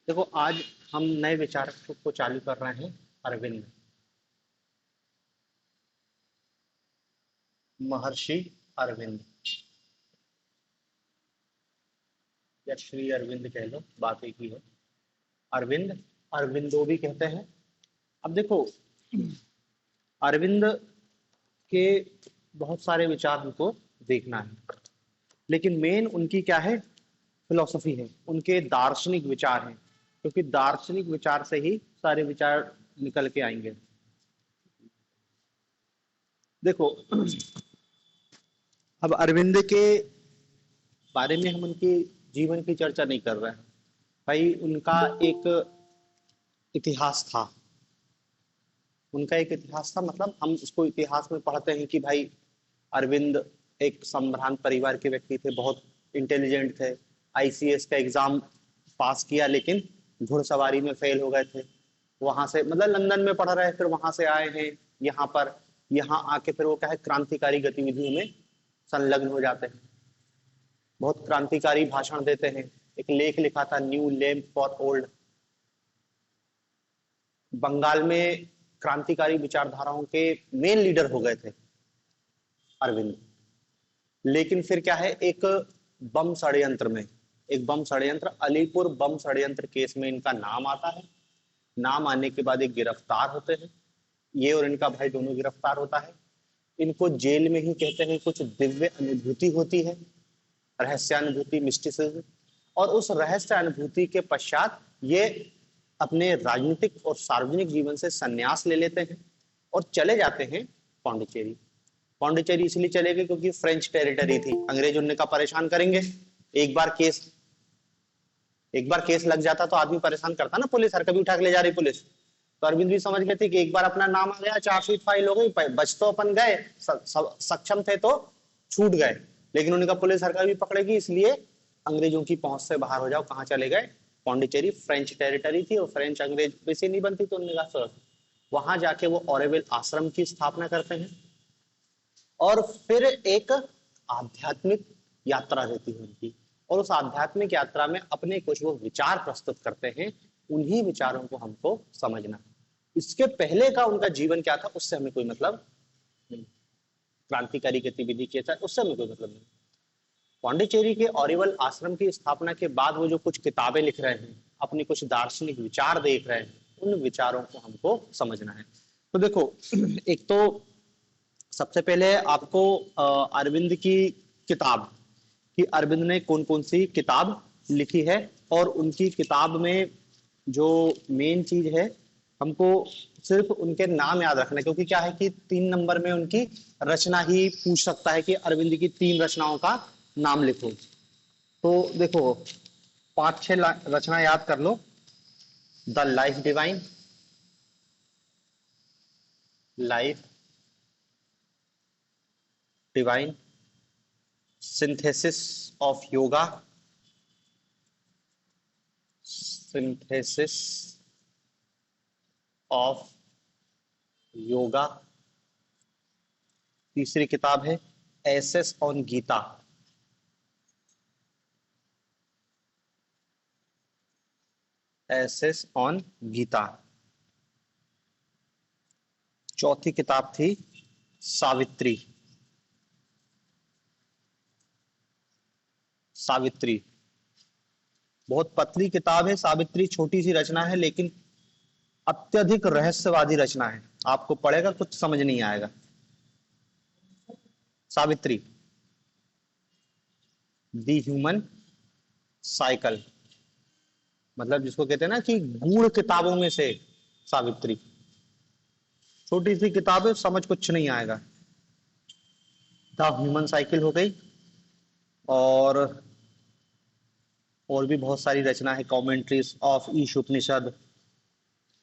देखो, आज हम नए विचारक को चालू कर रहे हैं। अरविंद, महर्षि अरविंद या श्री अरविंद कह लो, बात एक ही है। अरविंद, अरविंदो भी कहते हैं। अब देखो, अरविंद के बहुत सारे विचार हमको देखना है, लेकिन मेन उनकी क्या है? फिलॉसफी है, उनके दार्शनिक विचार हैं, क्योंकि दार्शनिक विचार से ही सारे विचार निकल के आएंगे। देखो, अब अरविंद के बारे में हम उनके जीवन की चर्चा नहीं कर रहे हैं। भाई, उनका एक इतिहास था। उनका एक इतिहास था, मतलब हम उसको इतिहास में पढ़ते हैं कि भाई अरविंद एक संभ्रांत परिवार के व्यक्ति थे, बहुत इंटेलिजेंट थे। आईसीएस का एग्जाम पास किया, लेकिन घुड़सवारी में फेल हो गए थे। वहां से मतलब लंदन में पढ़ रहे, फिर वहां से आए हैं यहाँ पर। यहाँ आके फिर वो क्या है, क्रांतिकारी गतिविधियों में संलग्न हो जाते हैं। बहुत क्रांतिकारी भाषण देते हैं। एक लेख लिखा था, new lamp for old. Bengal में क्रांतिकारी विचारधाराओं के मेन लीडर हो गए थे अरविंद। लेकिन फिर क्या है, एक बम षड्यंत्र में, एक बम षड्यंत्र, अलीपुर बम षड्यंत्र केस में इनका नाम आता है। नाम आने के बाद एक गिरफ्तार होते हैं। ये और इनका भाई दोनों गिरफ्तार होता है। इनको जेल में ही कहते हैं कुछ दिव्य अनुभूति होती है, रहस्यानुभूति, मिस्टिसिज्म। और उस रहस्य अनुभूति के पश्चात ये अपने राजनीतिक और सार्वजनिक जीवन से संन्यास ले लेते हैं और चले जाते हैं पौंडीचेरी। पौंडीचेरी इसलिए चले गए क्योंकि फ्रेंच टेरिटरी थी, अंग्रेज उन्हें का परेशान करेंगे। एक बार केस एक बार केस लग जाता तो आदमी परेशान करता ना, पुलिस हर कभी उठा के ले जा रही पुलिस। तो अरविंद भी समझ गए थे कि एक बार अपना नाम आ गया, चार्जशीट फाइल हो गई, बच तो अपन गए, सक्षम थे तो छूट गए। लेकिन उनका पुलिस हर कभी पकड़ेगी, इसलिए अंग्रेजों की पहुंच से बाहर हो जाओ। कहाँ चले गए? पौंडीचेरी फ्रेंच टेरिटरी थी और फ्रेंच अंग्रेज वैसे नहीं बनती, तो उन्होंने कहा वहां जाके वो ऑरेविल आश्रम की स्थापना करते हैं। और फिर एक आध्यात्मिक यात्रा रहती है उनकी, और उस आध्यात्मिक यात्रा में अपने कुछ वो विचार प्रस्तुत करते हैं। उन्हीं विचारों को हमको समझना है। इसके पहले का उनका जीवन क्या था, उससे हमें कोई मतलब नहीं। क्रांतिकारी गतिविधि किया था, उससे हमें कोई मतलब नहीं। पौंडीचेरी के ऑरिवल आश्रम की स्थापना के बाद वो जो कुछ किताबें लिख रहे हैं, अपनी कुछ दार्शनिक विचार देख रहे हैं, उन विचारों को हमको समझना है। तो देखो, एक तो सबसे पहले आपको अरविंद की किताब, कि अरविंद ने कौन कौन सी किताब लिखी है, और उनकी किताब में जो मेन चीज है, हमको सिर्फ उनके नाम याद रखना है। क्योंकि क्या है कि 3 नंबर में उनकी रचना ही पूछ सकता है कि अरविंद की 3 रचनाओं का नाम लिखो। तो देखो, 5-6 रचना याद कर लो। The life divine, life divine, synthesis of yoga, synthesis of yoga. तीसरी किताब है essays on Gita, essays on Gita. चौथी किताब थी सावित्री, सावित्री। बहुत पतली किताब है सावित्री, छोटी सी रचना है, लेकिन अत्यधिक रहस्यवादी रचना है। आपको पढ़ेगा कुछ समझ नहीं आएगा। सावित्री, दी ह्यूमन साइकिल, मतलब जिसको कहते हैं ना कि गूढ़ किताबों में से सावित्री। छोटी सी किताब है, समझ कुछ नहीं आएगा। द ह्यूमन साइकिल हो गई, और भी बहुत सारी रचना है, कॉमेंट्रीज ऑफ ईश उपनिषद।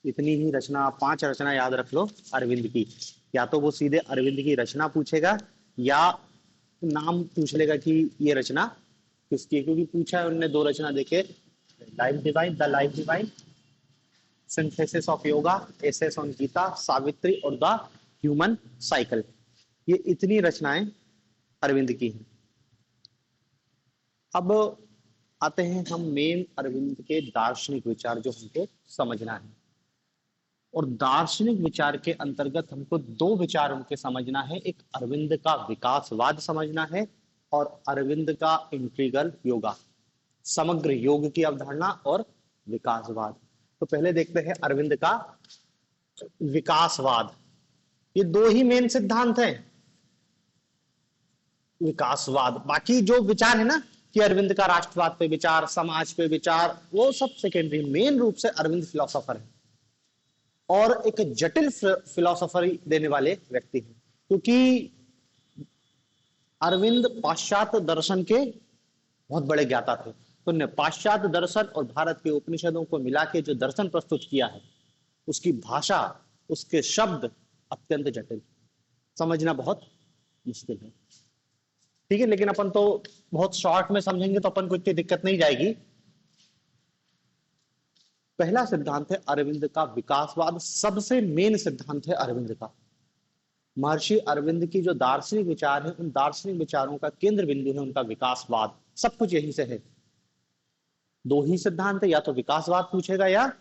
इतनी ही रचना, 5 रचना याद रख लो अरविंद की। या तो वो सीधे अरविंद की रचना पूछेगा, या नाम पूछ लेगा कि ये रचना किसकी है। क्योंकि पूछा है उनने 2 रचना देखे, life divine, the life divine, synthesis of yoga, essays on Gita, Savitri और द ह्यूमन साइकिल। ये इतनी रचनाएं अरविंद की हैं। अब आते हैं हम मेन अरविंद के दार्शनिक विचार जो हमको समझना है। और दार्शनिक विचार के अंतर्गत हमको दो विचार उनके समझना है, एक अरविंद का विकासवाद समझना है और अरविंद का इंटीग्रल योगा, समग्र योग की अवधारणा और विकासवाद। तो पहले देखते हैं अरविंद का विकासवाद। ये दो ही मेन सिद्धांत हैं, विकासवाद। बाकी जो विचार है ना कि अरविंद का राष्ट्रवाद पे विचार, समाज पे विचार, वो सब सेकेंडरी। मेन रूप से अरविंद फिलोसोफर है और एक जटिल फिलोसफरी देने वाले व्यक्ति हैं, क्योंकि अरविंद पाश्चात्य दर्शन के बहुत बड़े ज्ञाता थे। तो उन्होंने पाश्चात्य दर्शन और भारत के उपनिषदों को मिला के जो दर्शन प्रस्तुत किया है, उसकी भाषा, उसके शब्द अत्यंत जटिल, समझना बहुत मुश्किल है। ठीक है, लेकिन अपन तो बहुत शॉर्ट में समझेंगे तो अपन को इतनी दिक्कत नहीं जाएगी। पहला सिद्धांत है अरविंद का विकासवाद, सबसे मेन सिद्धांत है अरविंद का। महर्षि अरविंद की जो दार्शनिक विचार है, उन दार्शनिक विचारों का केंद्र बिंदु है उनका विकासवाद। सब कुछ यहीं से है। दो ही सिद्धांत है, या तो विकासवाद पूछेगा या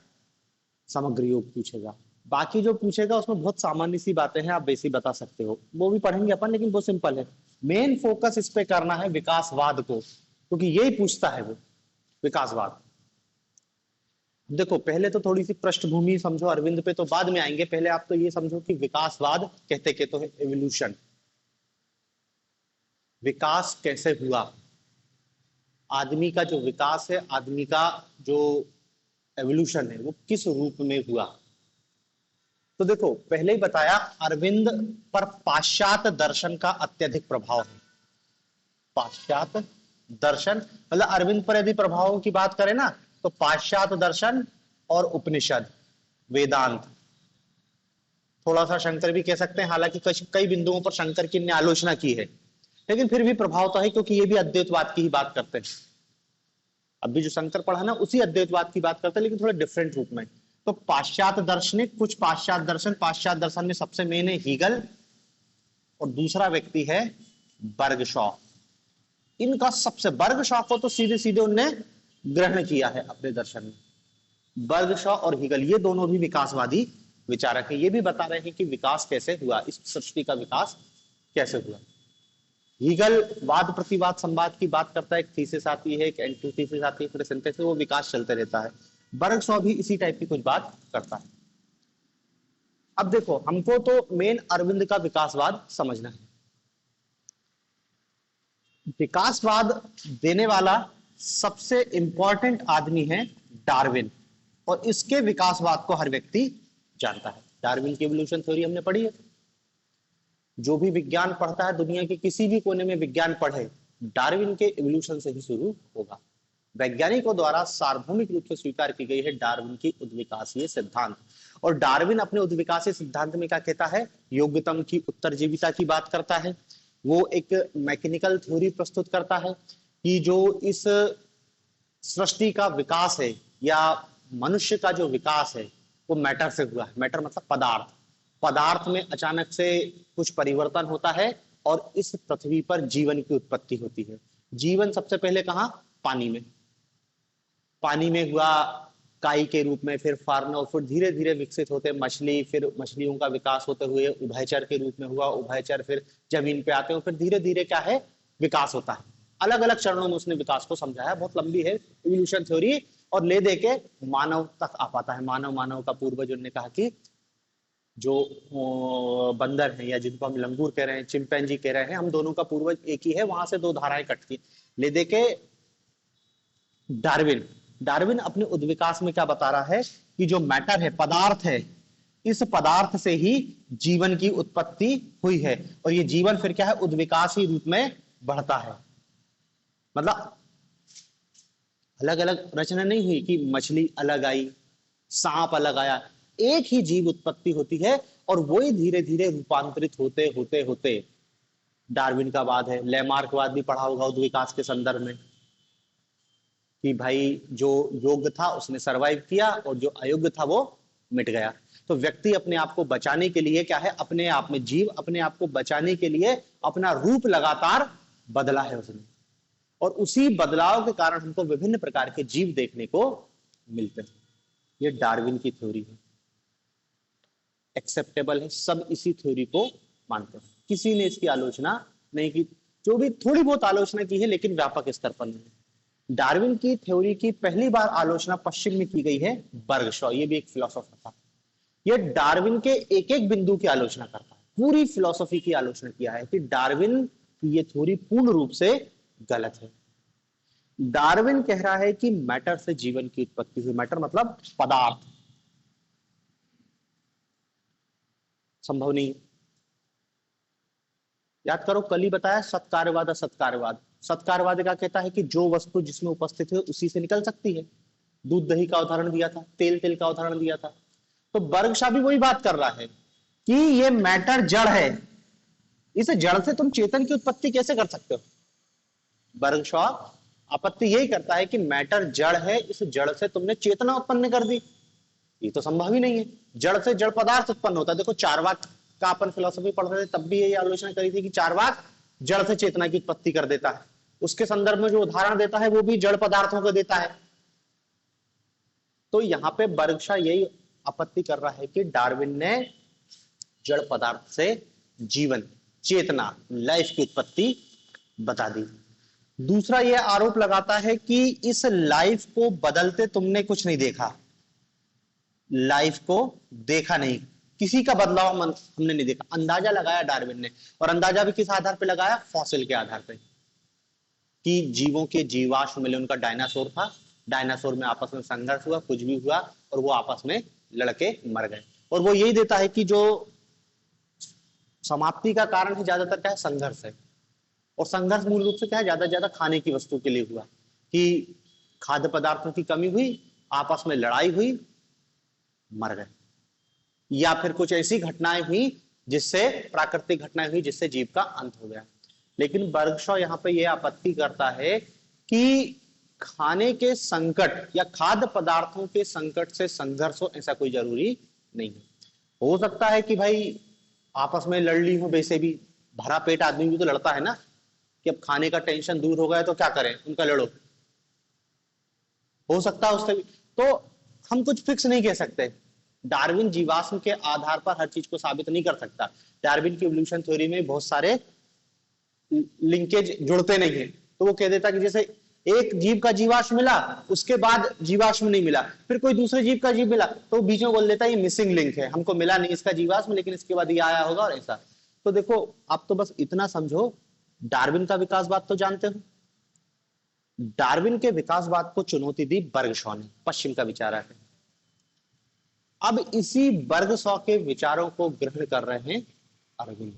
समग्र योग पूछेगा। बाकी जो पूछेगा उसमें बहुत सामान्य सी बातें हैं, आप बेसिक बता सकते हो, वो भी पढ़ेंगे अपन, लेकिन वो सिंपल है। मेन फोकस इस पे करना है विकासवाद को, क्योंकि यही पूछता है वो, विकासवाद। देखो, पहले तो थोड़ी सी पृष्ठभूमि समझो अरविंद पे, तो बाद में आएंगे। पहले आप तो ये समझो कि विकासवाद कहते के तो है एवोल्यूशन। विकास कैसे हुआ, आदमी का जो विकास है, आदमी का जो एवोल्यूशन है, वो किस रूप में हुआ। तो देखो, पहले ही बताया अरविंद पर पाश्चात्य दर्शन का अत्यधिक प्रभाव है। पाश्चात्य दर्शन मतलब अरविंद पर यदि प्रभावों की बात करें ना, तो पाश्चात्य दर्शन और उपनिषद, वेदांत, थोड़ा सा शंकर भी कह सकते हैं, हालांकि कई बिंदुओं पर शंकर की ने आलोचना की है, लेकिन फिर भी प्रभाव तो है, क्योंकि ये भी अद्वैतवाद की ही बात करते हैं। अभी जो शंकर पढ़ा ना, उसी अद्वैतवाद की बात करते हैं, लेकिन थोड़े डिफरेंट रूप में। तो पाश्चात्य दार्शनिक, कुछ पाश्चात्य दर्शन में सबसे मेन है हीगल, और दूसरा व्यक्ति है बर्गशॉ। इनका सबसे, बर्गशॉ को तो सीधे सीधे उनने ग्रहण किया है अपने दर्शन में। बर्गशॉ और हीगल ये दोनों भी विकासवादी विचारक है। ये भी बता रहे हैं कि विकास कैसे हुआ, इस सृष्टि का विकास कैसे हुआ। हीगल वाद प्रतिवाद संवाद की बात करता है, एक थीसिस आती है, एक एंटीथीसिस आती है, फिर सिंथेसिस, वो विकास चलते रहता है। बर्गशॉ भी इसी टाइप की कुछ बात करता है। अब देखो, हमको तो मेन अरविंद का विकासवाद समझना है। विकासवाद देने वाला सबसे इंपॉर्टेंट आदमी है डार्विन, और इसके विकासवाद को हर व्यक्ति जानता है। डार्विन की इवोल्यूशन थ्योरी हमने पढ़ी है। जो भी विज्ञान पढ़ता है, दुनिया के किसी भी कोने में विज्ञान पढ़े, डार्विन के इवोल्यूशन से ही शुरू होगा। वैज्ञानिकों द्वारा सार्वभौमिक रूप से स्वीकार की गई है डार्विन की उद्विकासीय सिद्धांत। और डार्विन अपने उद्विकासीय सिद्धांत में क्या कहता है, योग्यतम की उत्तरजीविता की बात करता है। वो एक मैकेनिकल थ्योरी प्रस्तुत करता है कि जो इस सृष्टि का विकास है, या मनुष्य का जो विकास है, वो मैटर से हुआ है। मैटर मतलब पदार्थ। पदार्थ में अचानक से कुछ परिवर्तन होता है और इस पृथ्वी पर जीवन की उत्पत्ति होती है। जीवन सबसे पहले कहां, पानी में। पानी में हुआ काई के रूप में, फिर फार्न, और फिर धीरे धीरे विकसित होते मछली, फिर मछलियों का विकास होते हुए उभयचर के रूप में हुआ, उभयचर फिर जमीन पे आते हैं, फिर धीरे धीरे क्या है, विकास होता है। अलग अलग चरणों में उसने विकास को समझाया, बहुत लंबी है इवोल्यूशन थ्योरी। और ले दे के मानव तक आ पाता है। मानव का पूर्वज, उन्होंने कहा कि जो बंदर है, या जिनको हम लंगूर कह रहे हैं, चिंपैंजी कह रहे हैं, हम दोनों का पूर्वज एक ही है। वहां से दो धाराएं कटती, ले दे के डार्विन अपने उद्विकास में क्या बता रहा है कि जो मैटर है, पदार्थ है, इस पदार्थ से ही जीवन की उत्पत्ति हुई है, और ये जीवन फिर क्या है, उद्विकासी रूप में बढ़ता है। मतलब अलग अलग रचना नहीं हुई कि मछली अलग आई, सांप अलग आया, एक ही जीव उत्पत्ति होती है, और वही धीरे धीरे रूपांतरित होते होते होते, डार्विन का वाद है। लैमार्कवाद भी पढ़ा होगा उद्विकास के संदर्भ में, कि भाई जो योग्य था उसने सरवाइव किया, और जो अयोग्य था वो मिट गया। तो व्यक्ति अपने आप को बचाने के लिए क्या है, अपने आप में जीव अपने आप को बचाने के लिए अपना रूप लगातार बदला है उसने। और उसी बदलाव के कारण हमको विभिन्न प्रकार के जीव देखने को मिलते हैं। ये डार्विन की थ्योरी है, एक्सेप्टेबल है, सब इसी थ्योरी को मानते हैं, किसी ने इसकी आलोचना नहीं की। जो भी थोड़ी बहुत आलोचना की है लेकिन व्यापक स्तर पर नहीं। डार्विन की थ्योरी की पहली बार आलोचना पश्चिम में की गई है बर्गशॉ, ये भी एक फिलोसोफर था। ये डार्विन के एक एक बिंदु की आलोचना करता है, पूरी फिलॉसफी की आलोचना किया है कि डार्विन की ये थ्योरी पूर्ण रूप से गलत है। डार्विन कह रहा है कि मैटर से जीवन की उत्पत्ति हुई, मैटर मतलब पदार्थ, संभव नहीं। याद करो कल ही बताया सत्कार्यवाद असत्कार्यवाद। सत्कार्यवाद का कहता है कि जो वस्तु जिसमें उपस्थित है उसी से निकल सकती है। दूध दही का उदाहरण दिया था, तेल तेल का उदाहरण दिया था। तो बर्गशॉ भी वही बात कर रहा है कि ये मैटर जड़ है, इस जड़ से तुम चेतन की उत्पत्ति कैसे कर सकते हो। बर्गशॉ आपत्ति यही करता है कि मैटर जड़ है, इस जड़ से तुमने चेतना उत्पन्न कर दी, ये तो संभव ही नहीं है। जड़ से जड़ पदार्थ उत्पन्न होता है। देखो चार्वाक का अपन फिलोसफी पढ़ रहे थे तब भी यही आलोचना करी थी कि चार्वाक जड़ से चेतना की उत्पत्ति कर देता है। उसके संदर्भ में जो उदाहरण देता है वो भी जड़ पदार्थों को देता है। तो यहां पे बर्गशॉ यही आपत्ति कर रहा है कि डार्विन ने जड़ पदार्थ से जीवन, चेतना, लाइफ की उत्पत्ति बता दी। दूसरा यह आरोप लगाता है कि इस लाइफ को बदलते तुमने कुछ नहीं देखा, लाइफ को देखा नहीं, किसी का बदलाव हमने नहीं देखा। अंदाजा लगाया डार्विन ने, और अंदाजा भी किस आधार पर लगाया, फॉसिल के आधार पर, कि जीवों के जीवाश्म मिले, उनका डायनासोर था, डायनासोर में आपस में संघर्ष हुआ, कुछ भी हुआ और वो आपस में लड़के मर गए। और वो यही देता है कि जो समाप्ति का कारण है ज्यादातर क्या है, संघर्ष है। और संघर्ष मूल रूप से क्या है, ज्यादा से ज्यादा खाने की वस्तु के लिए हुआ, कि खाद्य पदार्थों की कमी हुई, आपस में लड़ाई हुई, मर गए। या फिर कुछ ऐसी घटनाएं हुई जिससे, प्राकृतिक घटनाएं हुई जिससे जीव का अंत हो गया। लेकिन बर्गशॉ यहाँ पे यह आपत्ति करता है कि खाने के संकट या खाद्य पदार्थों के संकट से संघर्ष हो, ऐसा कोई जरूरी नहीं है। हो सकता है कि भाई आपस में लड़ ली हो, वैसे भी भरा पेट आदमी भी तो लड़ता है ना, कि अब खाने का टेंशन दूर हो गया तो क्या करें, उनका लड़ो, हो सकता है उससे भी। तो हम कुछ फिक्स नहीं कह सकते। डार्विन जीवाश्म के आधार पर हर चीज को साबित नहीं कर सकता। डार्विन की इवोल्यूशन थ्योरी में बहुत सारे लिंकेज जुड़ते नहीं है। तो वो कह देता कि जैसे एक जीव का जीवाश्म मिला, उसके बाद जीवाश्म नहीं मिला, फिर कोई दूसरे जीव का जीव मिला, तो बीच में बोल देता है ये मिसिंग लिंक है, हमको मिला नहीं इसका जीवाश्म, लेकिन इसके बाद ये आया होगा और ऐसा। तो देखो आप तो बस इतना समझो, डार्विन का विकासवाद तो जानते हो, डार्विन के विकासवाद को चुनौती दी बर्गशॉ ने, पश्चिम का विचार है। अब इसी बर्गशॉ के विचारों को ग्रहण कर रहे हैं अरविंद,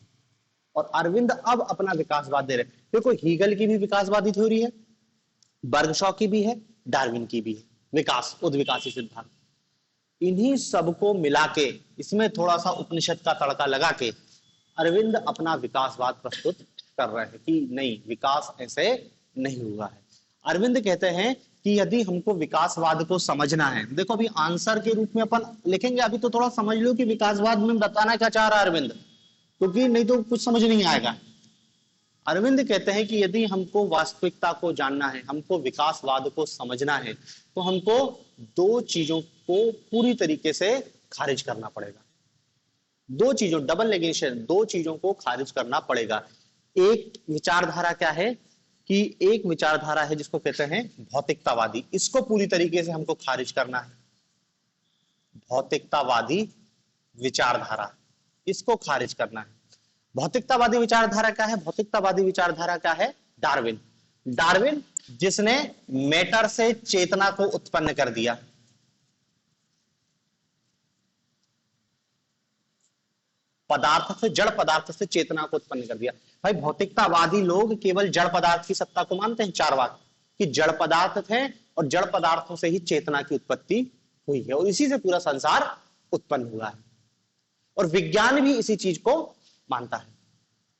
और अरविंद अब अपना विकासवाद दे रहे हैं। देखो हीगल की भी विकासवादी थ्योरी है, बर्गशॉ की भी है, डार्विन की भी है, विकास, उद्विकासी सिद्धांत। इन्हीं सबको मिला के, इसमें थोड़ा सा उपनिषद का तड़का लगा के अरविंद अपना विकासवाद प्रस्तुत कर रहे हैं कि नहीं, विकास ऐसे नहीं हुआ है। अरविंद कहते हैं कि यदि हमको विकासवाद को समझना है, देखो अभी आंसर के रूप में अपन लिखेंगे, अभी तो थोड़ा समझ लो कि विकासवाद में बताना क्या चाह रहा है अरविंद, क्योंकि नहीं तो कुछ समझ नहीं आएगा। अरविंद कहते हैं कि यदि हमको वास्तविकता को जानना है, हमको विकासवाद को समझना है, तो हमको दो चीजों को पूरी तरीके से खारिज करना पड़ेगा। दो चीजों, डबल नेगेशन, दो चीजों को खारिज करना पड़ेगा। एक विचारधारा क्या है कि एक विचारधारा है जिसको कहते हैं भौतिकतावादी, इसको पूरी तरीके से हमको खारिज करना है। भौतिकतावादी विचारधारा, इसको खारिज करना है। भौतिकतावादी विचारधारा क्या है, भौतिकतावादी विचारधारा क्या है, डार्विन। डार्विन जिसने मैटर से चेतना को उत्पन्न कर दिया, पदार्थ से, जड़ पदार्थ से चेतना को उत्पन्न कर दिया। भाई भौतिकतावादी लोग केवल जड़ पदार्थ की सत्ता को मानते हैं, चार्वाक, कि जड़ पदार्थ थे और जड़ पदार्थों से ही चेतना की उत्पत्ति हुई है और इसी से पूरा संसार उत्पन्न हुआ है। और विज्ञान भी इसी चीज को मानता है,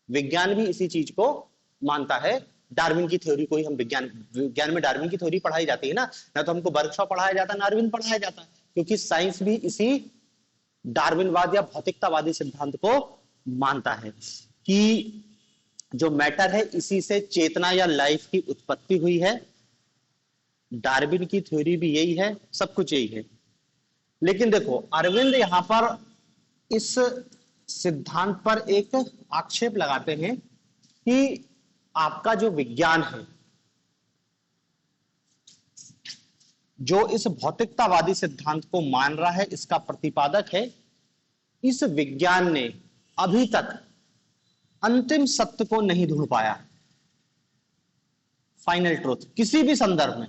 विज्ञान भी इसी चीज को मानता है। डार्विन की थ्योरी को ही हम विज्ञान में डार्विन की थ्योरी पढ़ाई जाती है ना तो हमको बर्गशॉ पढ़ाया जाता है, ना डार्विन पढ़ाया जाता है, क्योंकि साइंस भी इसी डार्विनवाद या भौतिकतावादी सिद्धांत को मानता है कि जो मैटर है इसी से चेतना या लाइफ की उत्पत्ति हुई है। डार्विन की थ्योरी भी यही है, सब कुछ यही है। लेकिन देखो अरविंद यहां पर इस सिद्धांत पर एक आक्षेप लगाते हैं कि आपका जो विज्ञान है, जो इस भौतिकतावादी सिद्धांत को मान रहा है, इसका प्रतिपादक है, इस विज्ञान ने अभी तक अंतिम सत्य को नहीं ढूंढ पाया। फाइनल ट्रूथ किसी भी संदर्भ में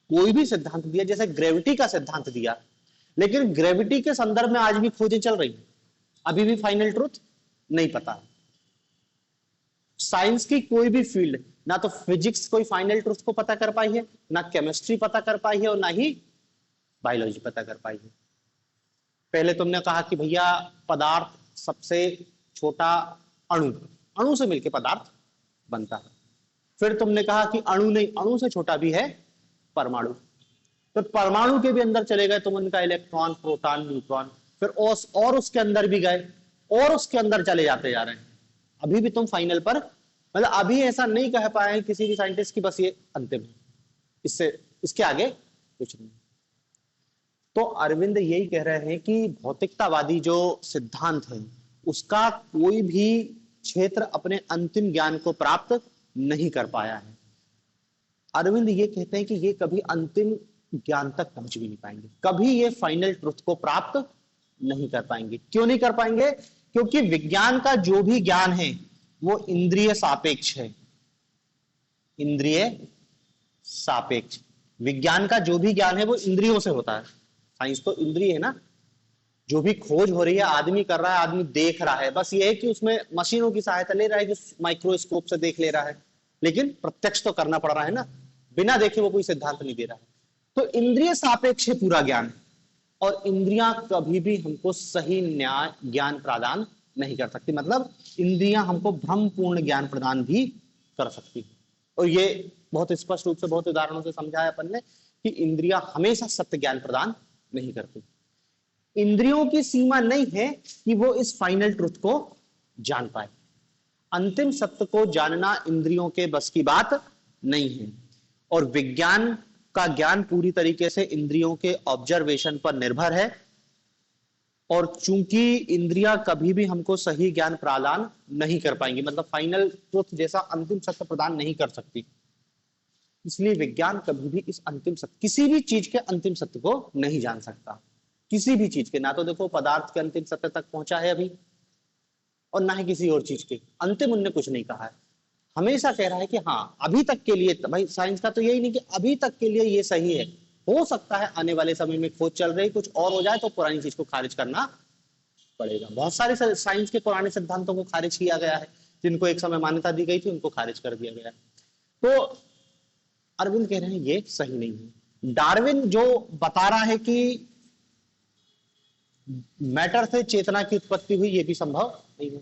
कोई भी सिद्धांत दिया, जैसे ग्रेविटी का सिद्धांत दिया, लेकिन ग्रेविटी के संदर्भ में आज भी खोजें चल रही हैं, अभी भी फाइनल ट्रूथ नहीं पता है। साइंस की कोई भी फील्ड, ना तो फिजिक्स कोई फाइनल ट्रूथ को पता कर पाई है, ना केमिस्ट्री पता कर पाई है, और ना ही बायोलॉजी पता कर पाई है। पहले तुमने कहा कि भैया पदार्थ सबसे छोटा अणु, अणु से मिलकर पदार्थ बनता है। फिर तुमने कहा कि अणु नहीं, अणु से छोटा भी है परमाणु। फिर परमाणु के भी अंदर चले गए तुम, उनका इलेक्ट्रॉन, प्रोटॉन, न्यूट्रॉन। फिर और उसके अंदर भी गए, और उसके अंदर चले जाते जा रहे हैं। अभी भी तुम फाइनल पर, मतलब अभी ऐसा नहीं कह पाए हैं किसी भी साइंटिस्ट की बस ये अंतिम है, इससे इसके आगे कुछ नहीं। तो अरविंद यही कह रहे हैं कि भौतिकतावादी जो सिद्धांत है उसका कोई भी क्षेत्र अपने अंतिम ज्ञान को प्राप्त नहीं कर पाया है। अरविंद ये कहते हैं कि ये कभी अंतिम ज्ञान तक पहुंच भी नहीं पाएंगे, कभी ये फाइनल ट्रुथ को प्राप्त नहीं कर पाएंगे। क्यों नहीं कर पाएंगे? क्योंकि विज्ञान का जो भी ज्ञान है वो इंद्रिय सापेक्ष है। इंद्रिय सापेक्ष विज्ञान का जो भी ज्ञान है वो इंद्रियों से होता है। साइंस तो इंद्रिय है ना, जो भी खोज हो रही है आदमी कर रहा है, आदमी देख रहा है, बस ये है कि उसमें मशीनों की सहायता ले रहा है, जो माइक्रोस्कोप से देख ले रहा है, लेकिन प्रत्यक्ष तो करना पड़ रहा है ना, बिना देखे वो कोई सिद्धांत नहीं दे रहा है। तो इंद्रिय सापेक्ष है पूरा ज्ञान, और इंद्रियां कभी भी हमको सही न्याय ज्ञान प्रदान नहीं कर सकती। मतलब इंद्रियां हमको भ्रमपूर्ण ज्ञान प्रदान भी कर सकती है, और ये बहुत स्पष्ट रूप से बहुत उदाहरणों से समझाया अपन ने कि इंद्रियां हमेशा सत्य ज्ञान प्रदान नहीं करती। इंद्रियों की सीमा नहीं है कि वो इस फाइनल ट्रुथ को जान पाए। अंतिम सत्य को जानना इंद्रियों के बस की बात नहीं है, और विज्ञान का ज्ञान पूरी तरीके से इंद्रियों के ऑब्जर्वेशन पर निर्भर है। और चूंकि इंद्रियां कभी भी हमको सही ज्ञान प्रदान नहीं कर पाएंगी, मतलब फाइनल ट्रुथ जैसा अंतिम सत्य प्रदान नहीं कर सकती, इसलिए विज्ञान कभी भी इस अंतिम सत्य, किसी भी चीज के अंतिम सत्य को नहीं जान सकता। किसी भी चीज के, ना तो देखो पदार्थ के अंतिम सत्य तक पहुंचा है अभी, और ना ही किसी और चीज के अंतिम उनने कुछ नहीं कहा है। हमेशा कह रहा है कि हाँ अभी तक के लिए, भाई साइंस का तो यही नहीं कि अभी तक के लिए ये सही है, हो सकता है आने वाले समय में खोज चल रही कुछ और हो जाए तो पुरानी चीज को खारिज करना पड़ेगा। बहुत सारे साइंस के पुराने सिद्धांतों को खारिज किया गया है, जिनको एक समय मान्यता दी गई थी उनको खारिज कर दिया गया। तो अरविंद कह रहे हैं ये सही नहीं है। डार्विन जो बता रहा है कि मैटर से चेतना की उत्पत्ति हुई, ये भी संभव नहीं है।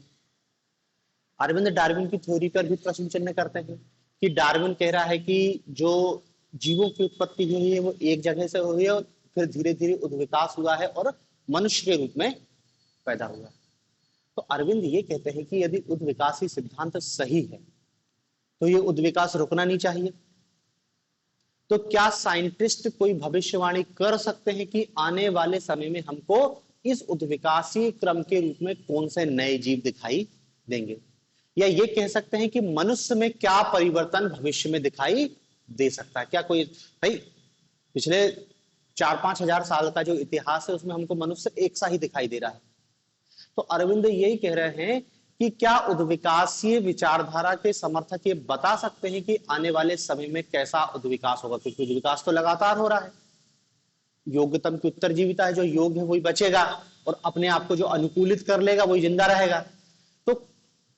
अरविंद डार्विन की थ्योरी पर भी प्रश्न चिन्ह करते हैं कि डार्विन कह रहा है कि जो जीवों की उत्पत्ति हुई है वो एक जगह से हुई है, और फिर धीरे धीरे उद्विकास हुआ है और मनुष्य के रूप में पैदा हुआ। तो अरविंद ये कहते हैं कि यदि उद्विकासी सिद्धांत सही है तो ये उद्विकास रुकना नहीं चाहिए। तो क्या साइंटिस्ट कोई भविष्यवाणी कर सकते हैं कि आने वाले समय में हमको इस उद्विकासी क्रम के रूप में कौन से नए जीव दिखाई देंगे, या ये कह सकते हैं कि मनुष्य में क्या परिवर्तन भविष्य में दिखाई दे सकता है? क्या कोई, भाई पिछले 4-5 हजार साल का जो इतिहास है उसमें हमको मनुष्य एक सा ही दिखाई दे रहा है। तो अरविंद यही कह रहे हैं कि क्या उद्विकासीय विचारधारा के समर्थक ये बता सकते हैं कि आने वाले समय में कैसा उद्विकास होगा? क्योंकि उद्विकास तो लगातार हो रहा है। योग्यतम की उत्तरजीविता है, जो योग्य है वही बचेगा, और अपने आप को जो अनुकूलित कर लेगा वही जिंदा रहेगा। तो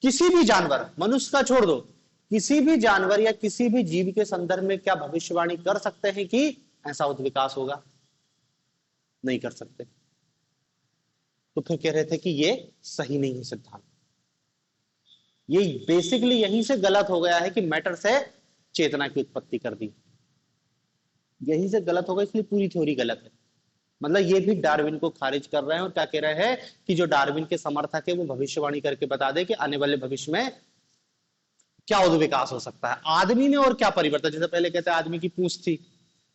किसी भी जानवर, मनुष्य का छोड़ दो, किसी भी जानवर या किसी भी जीव के संदर्भ में क्या भविष्यवाणी कर सकते हैं कि ऐसा उद्विकास होगा? नहीं कर सकते। तो फिर कह रहे थे कि ये सही नहीं है सिद्धांत। ये बेसिकली यहीं से गलत हो गया है कि मैटर से चेतना की उत्पत्ति कर दी, यहीं से गलत होगा, इसलिए पूरी थ्योरी गलत है। मतलब ये भी डार्विन को खारिज कर रहे हैं, और क्या कह रहे हैं कि जो डार्विन के समर्थक है वो भविष्यवाणी करके बता दे कि आने वाले भविष्य में क्या उद्विकास हो सकता है? आदमी में और क्या परिवर्तन? जैसे पहले कहते हैं आदमी की पूंछ थी,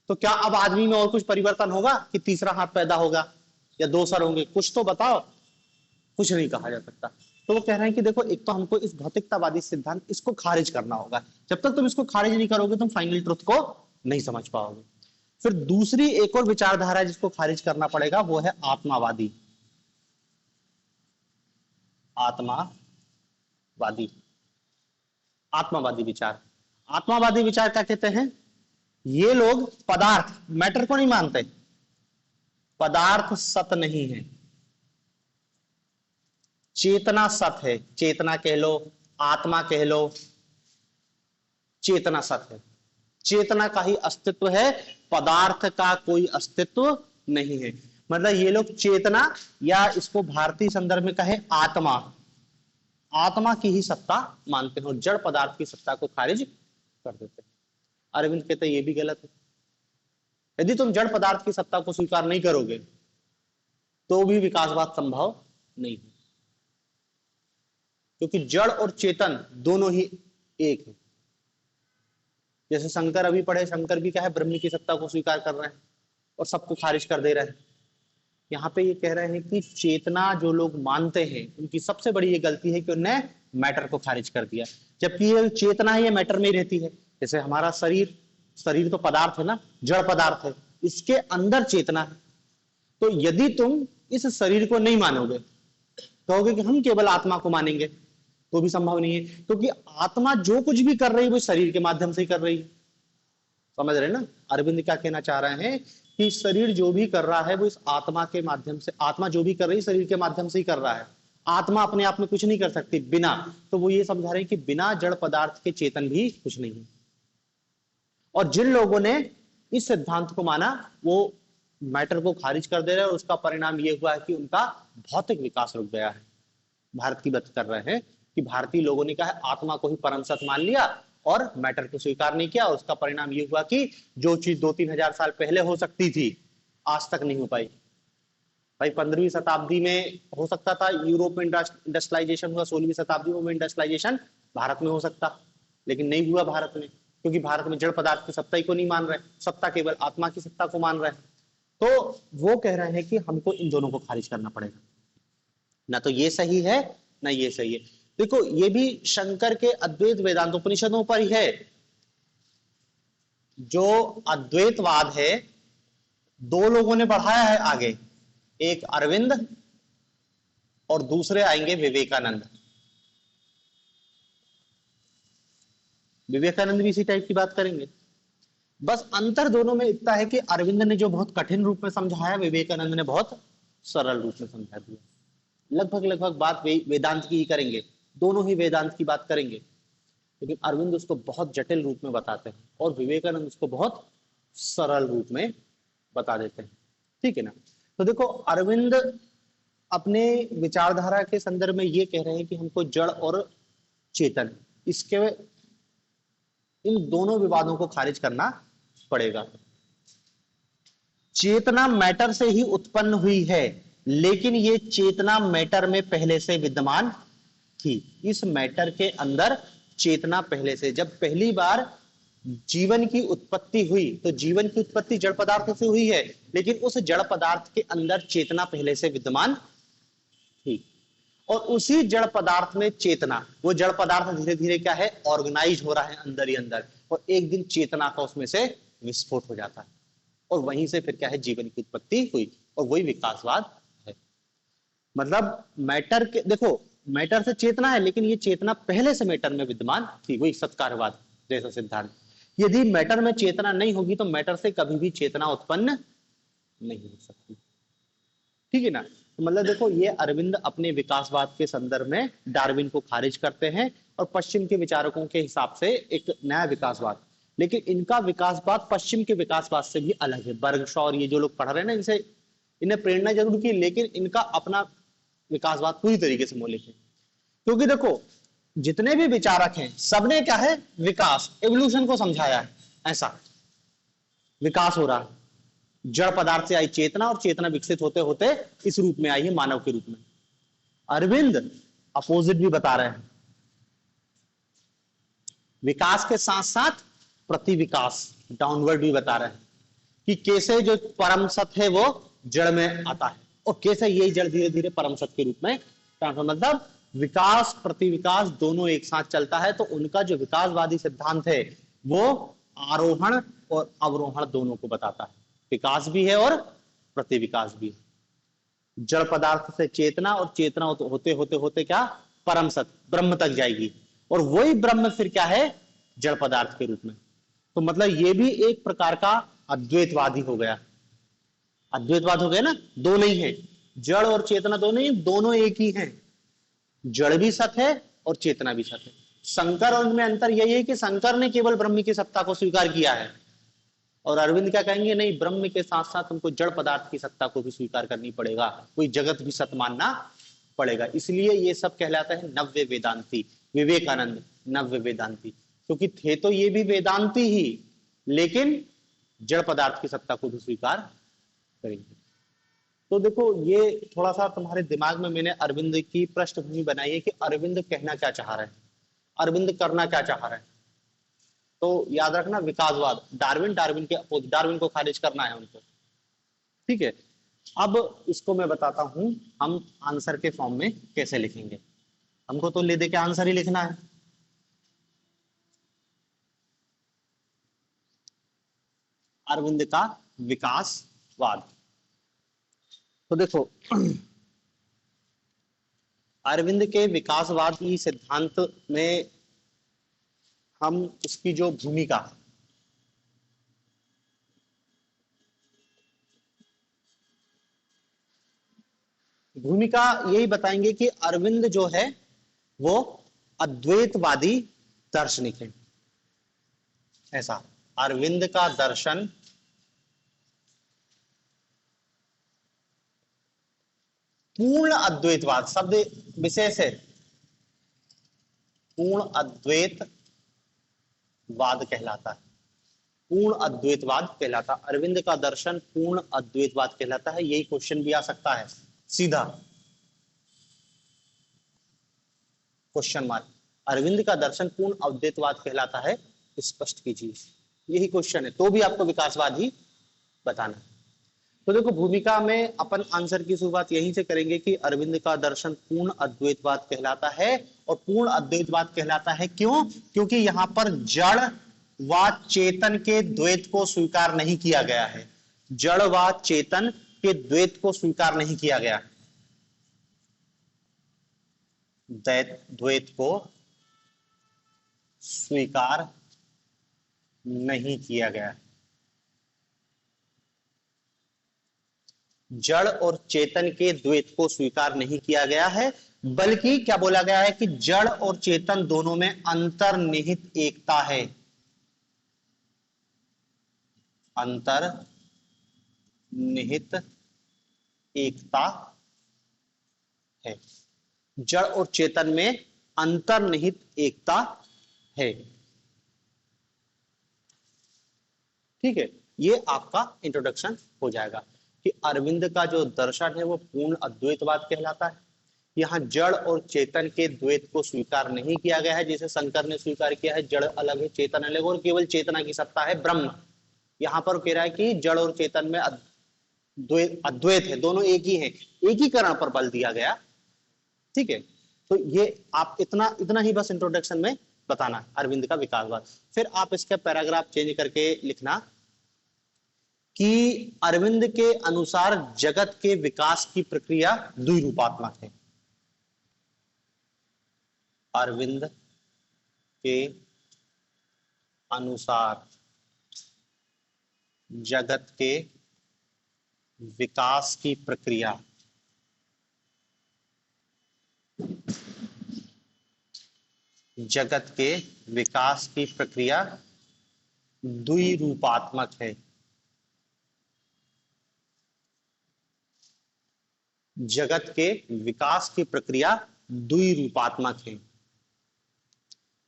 तो क्या अब आदमी में और कुछ परिवर्तन होगा कि तीसरा हाथ पैदा होगा या दो सर होंगे? कुछ तो बताओ। कुछ नहीं कहा जा सकता। तो वो कह रहे हैं कि देखो, एक तो हमको इस भौतिकतावादी सिद्धांत इसको खारिज करना होगा। जब तक तुम इसको खारिज नहीं करोगे तुम फाइनल ट्रुथ को नहीं समझ पाओगे। फिर दूसरी एक और विचारधारा जिसको खारिज करना पड़ेगा वो है आत्मावादी। आत्मावादी, आत्मावादी विचार। आत्मावादी विचार क्या कहते हैं? ये लोग पदार्थ, मैटर को नहीं मानते। पदार्थ सत्य नहीं है, चेतना सत्य है। चेतना कह लो, आत्मा कह लो, चेतना सत्य है। चेतना का ही अस्तित्व है, पदार्थ का कोई अस्तित्व नहीं है। मतलब ये लोग चेतना, या इसको भारतीय संदर्भ में कहे आत्मा, आत्मा की ही सत्ता मानते हैं और जड़ पदार्थ की सत्ता को खारिज कर देते हैं। अरविंद कहते हैं ये भी गलत है। यदि तुम जड़ पदार्थ की सत्ता को स्वीकार नहीं करोगे तो भी विकासवाद संभव नहीं है, क्योंकि जड़ और चेतन दोनों ही एक है। जैसे शंकर अभी पढ़े, शंकर भी क्या है, ब्रह्म की सत्ता को स्वीकार कर रहे हैं और सबको खारिज कर दे रहे हैं। यहाँ पे ये कह रहे हैं कि चेतना जो लोग मानते हैं उनकी सबसे बड़ी ये गलती है कि उन्होंने मैटर को खारिज कर दिया, जबकि ये चेतना है ये मैटर में ही रहती है। जैसे हमारा शरीर, शरीर तो पदार्थ है ना, जड़ पदार्थ है, इसके अंदर चेतना है। तो यदि तुम इस शरीर को नहीं मानोगे, कहोगे कि हम केवल आत्मा को मानेंगे, तो भी संभव नहीं है, क्योंकि आत्मा जो कुछ भी कर रही है वो शरीर के माध्यम से ही कर रही है। समझ रहे ना अरविंद क्या कहना चाह रहे हैं? कि शरीर जो भी कर रहा है वो इस आत्मा के माध्यम से, आत्मा जो भी कर रही है शरीर के माध्यम से ही कर रहा है। आत्मा अपने आप में कुछ नहीं कर सकती बिना। तो वो ये समझा रहे हैं कि बिना जड़ पदार्थ के चेतन भी कुछ नहीं है। और जिन लोगों ने इस सिद्धांत को माना वो मैटर को खारिज कर दे रहे हैं, और उसका परिणाम ये हुआ है कि उनका भौतिक विकास रुक गया है। भारत की बात कर रहे हैं कि भारतीय लोगों ने कहा आत्मा को ही परम सत्य मान लिया और मैटर को स्वीकार नहीं किया, और उसका परिणाम ये हुआ कि जो चीज 2-3 हजार साल पहले हो सकती थी आज तक नहीं हो पाई। भाई 15वीं शताब्दी में हो सकता था, यूरोप में इंडस्ट्रियलाइजेशन हुआ, 16वीं शताब्दी में इंडस्ट्रियलाइजेशन भारत में हो सकता, लेकिन नहीं हुआ भारत में, क्योंकि भारत में जड़ पदार्थ की सत्ता ही को नहीं मान रहे, सत्ता केवल आत्मा की सत्ता को मान रहे हैं। तो वो कह रहे हैं कि हमको इन दोनों को खारिज करना पड़ेगा, ना तो ये सही है ना ये सही है। देखो ये भी शंकर के अद्वैत वेदांत उपनिषदों पर ही है। जो अद्वैतवाद है दो लोगों ने बढ़ाया है आगे, एक अरविंद और दूसरे आएंगे विवेकानंद। विवेकानंद भी इसी टाइप की बात करेंगे। बस अंतर दोनों में इतना है कि अरविंद ने जो बहुत कठिन रूप में समझाया, विवेकानंद ने बहुत सरल रूप में समझा दिया। लगभग बात वेदांत की ही करेंगे, दोनों ही वेदांत की बात करेंगे, लेकिन अरविंद उसको बहुत जटिल रूप में बताते हैं और विवेकानंद उसको बहुत सरल रूप में बता देते हैं। ठीक है ना? तो देखो अरविंद अपने विचारधारा के संदर्भ में ये कह रहे हैं कि हमको जड़ और चेतन, इसके इन दोनों विवादों को खारिज करना पड़ेगा। चेतना मैटर से ही उत्पन्न हुई है, लेकिन ये चेतना मैटर में पहले से विद्यमान थी। इस मैटर के अंदर चेतना पहले से, जब पहली बार जीवन की उत्पत्ति हुई तो जीवन की उत्पत्ति जड़ पदार्थ से हुई है, लेकिन उस जड़ पदार्थ के अंदर चेतना पहले से विद्यमान थी। और उसी जड़ पदार्थ में चेतना, वो जड़ पदार्थ धीरे धीरे क्या है, ऑर्गेनाइज हो रहा है अंदर ही अंदर, और एक दिन चेतना का उसमें से विस्फोट हो जाता है, और वहीं से फिर क्या है, जीवन की उत्पत्ति हुई, और वही विकासवाद है। मतलब मैटर के, देखो मैटर से चेतना है, लेकिन ये चेतना पहले से मैटर में विद्यमान थी, वही सत्कार्यवाद जैसा सिद्धांत। यदि मैटर में चेतना नहीं होगी तो मैटर से कभी भी चेतना उत्पन्न नहीं हो सकती। ठीक है ना? तो मतलब देखो ये अरविंद अपने विकासवाद के संदर्भ में डार्विन को खारिज करते हैं और पश्चिम के विचारकों के हिसाब से एक नया विकासवाद, लेकिन इनका विकासवाद पश्चिम के विकासवाद से भी अलग है। बर्गशॉ और ये जो लोग पढ़ रहे हैं ना, इनसे इन्हें प्रेरणा जरूर की, लेकिन इनका अपना विकासवाद पूरी तरीके से मौलिक है। क्योंकि देखो जितने भी विचारक हैं सबने क्या है, विकास, एवोल्यूशन को समझाया है। ऐसा विकास हो रहा है, जड़ पदार्थ से आई चेतना और चेतना विकसित होते होते इस रूप में आई है, मानव के रूप में। अरविंद अपोजिट भी बता रहे हैं। विकास के साथ साथ प्रतिविकास, डाउनवर्ड भी बता रहे हैं कि कैसे जो परम सत है वो जड़ में आता है और कैसे यही जड़ धीरे धीरे परम सत के रूप में ट्रांसफर, मतलब विकास प्रतिविकास दोनों एक साथ चलता है। तो उनका जो विकासवादी सिद्धांत है वो आरोहण और अवरोहण दोनों को बताता है, विकास भी है और प्रतिविकास भी है। जड़ पदार्थ से चेतना और चेतना होते होते होते क्या, परम सत ब्रह्म तक जाएगी और वही ब्रह्म फिर क्या है, जड़ पदार्थ के रूप में। तो मतलब ये भी एक प्रकार का अद्वैतवादी हो गया, अद्वैतवाद हो गया ना, दो नहीं है, जड़ और चेतना दो नहीं, दोनों एक ही हैं, जड़ भी सत है और चेतना भी सत है। शंकर और उनमें अंतर यही है कि शंकर ने केवल ब्रह्म की सत्ता को स्वीकार किया है और अरविंद क्या कहेंगे, नहीं, ब्रह्म के साथ साथ उनको जड़ पदार्थ की सत्ता को भी स्वीकार करनी पड़ेगा, कोई जगत भी सत मानना पड़ेगा। इसलिए ये सब कहलाता है नव्य वेदांती, विवेकानंद नव्य वेदांती, क्योंकि थे तो ये भी वेदांती ही, लेकिन जड़ पदार्थ की सत्ता को भी स्वीकार करेंगे। तो देखो ये थोड़ा सा तुम्हारे दिमाग में मैंने अरविंद की पृष्ठभूमि बनाई है कि अरविंद कहना क्या चाह रहे हैं, अरविंद करना क्या चाह रहे हैं। तो याद रखना, विकासवाद, डार्विन, डार्विन के अपोजिट, डार्विन को खारिज करना है उनको, ठीक है। अब इसको मैं बताता हूं हम आंसर के फॉर्म में कैसे लिखेंगे। हमको तो ले दे के आंसर ही लिखना है। अरविंद का विकासवाद, तो देखो अरविंद के विकासवादी सिद्धांत में हम उसकी जो भूमिका, भूमिका यही बताएंगे कि अरविंद जो है वो अद्वैतवादी दार्शनिक है। ऐसा अरविंद का दर्शन पूर्ण अद्वैतवाद, शब्द विशेष है, पूर्ण अद्वैतवाद कहलाता है, पूर्ण अद्वैतवाद कहलाता है। अरविंद का दर्शन पूर्ण अद्वैतवाद कहलाता है। यही क्वेश्चन भी आ सकता है सीधा, क्वेश्चन मार्क, अरविंद का दर्शन पूर्ण अद्वैतवाद कहलाता है, स्पष्ट कीजिए, यही क्वेश्चन है। तो भी आपको विकासवाद ही बताना। तो देखो भूमिका में अपन आंसर की शुरुआत यहीं से करेंगे कि अरविंद का दर्शन पूर्ण अद्वैतवाद कहलाता है। और पूर्ण अद्वैतवाद कहलाता है क्यों, क्योंकि यहां पर जड़ व चेतन के द्वैत को स्वीकार नहीं किया गया है, जड़ व चेतन के द्वैत को स्वीकार नहीं किया गया, द्वैत को स्वीकार नहीं किया गया, जड़ और चेतन के द्वैत को स्वीकार नहीं किया गया है, बल्कि क्या बोला गया है कि जड़ और चेतन दोनों में अंतर्निहित एकता है, अंतर्निहित एकता है, जड़ और चेतन में अंतर्निहित एकता है। ठीक है, ये आपका इंट्रोडक्शन हो जाएगा कि अरविंद का जो दर्शन है वो पूर्ण अद्वैतवाद कहलाता है। यहाँ जड़ और चेतन के द्वैत को स्वीकार नहीं किया गया है, जैसे शंकर ने स्वीकार किया है जड़ अलग है चेतन अलग और केवल चेतना की सत्ता है ब्रह्म। यहाँ पर कह रहा है कि जड़ और चेतन में अद्वैत है, दोनों एक ही है, एकीकरण पर बल दिया गया। ठीक है, तो ये आप इतना ही बस इंट्रोडक्शन में बताना अरविंद का विकासवाद। फिर आप इसका पैराग्राफ चेंज करके लिखना कि अरविंद के अनुसार जगत के विकास की प्रक्रिया द्विरूपात्मक है। अरविंद के अनुसार जगत के विकास की प्रक्रिया जगत के विकास की प्रक्रिया द्विरूपात्मक है। जगत के विकास की प्रक्रिया द्विरूपात्मक है,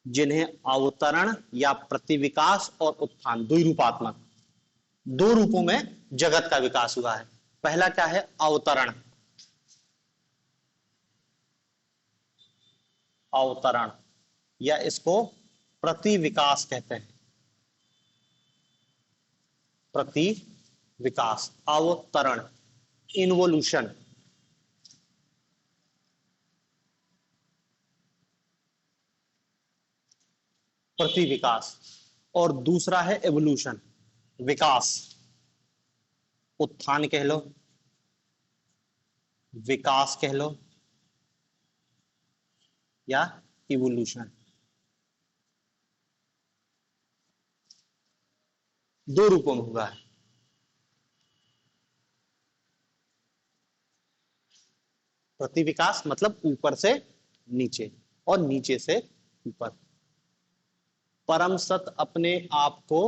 जिन्हें अवतरण या प्रतिविकास और उत्थान, द्विरूपात्मक, दो रूपों में जगत का विकास हुआ है। पहला क्या है, अवतरण, अवतरण या इसको प्रति विकास कहते हैं, प्रति विकास, अवतरण, इन्वोल्यूशन, प्रति विकास। और दूसरा है एवोल्यूशन, विकास, उत्थान कह लो, विकास कह लो, या इवोल्यूशन। दो रूपों में हुआ है। प्रति विकास मतलब ऊपर से नीचे और नीचे से ऊपर। परम सत्य अपने आप को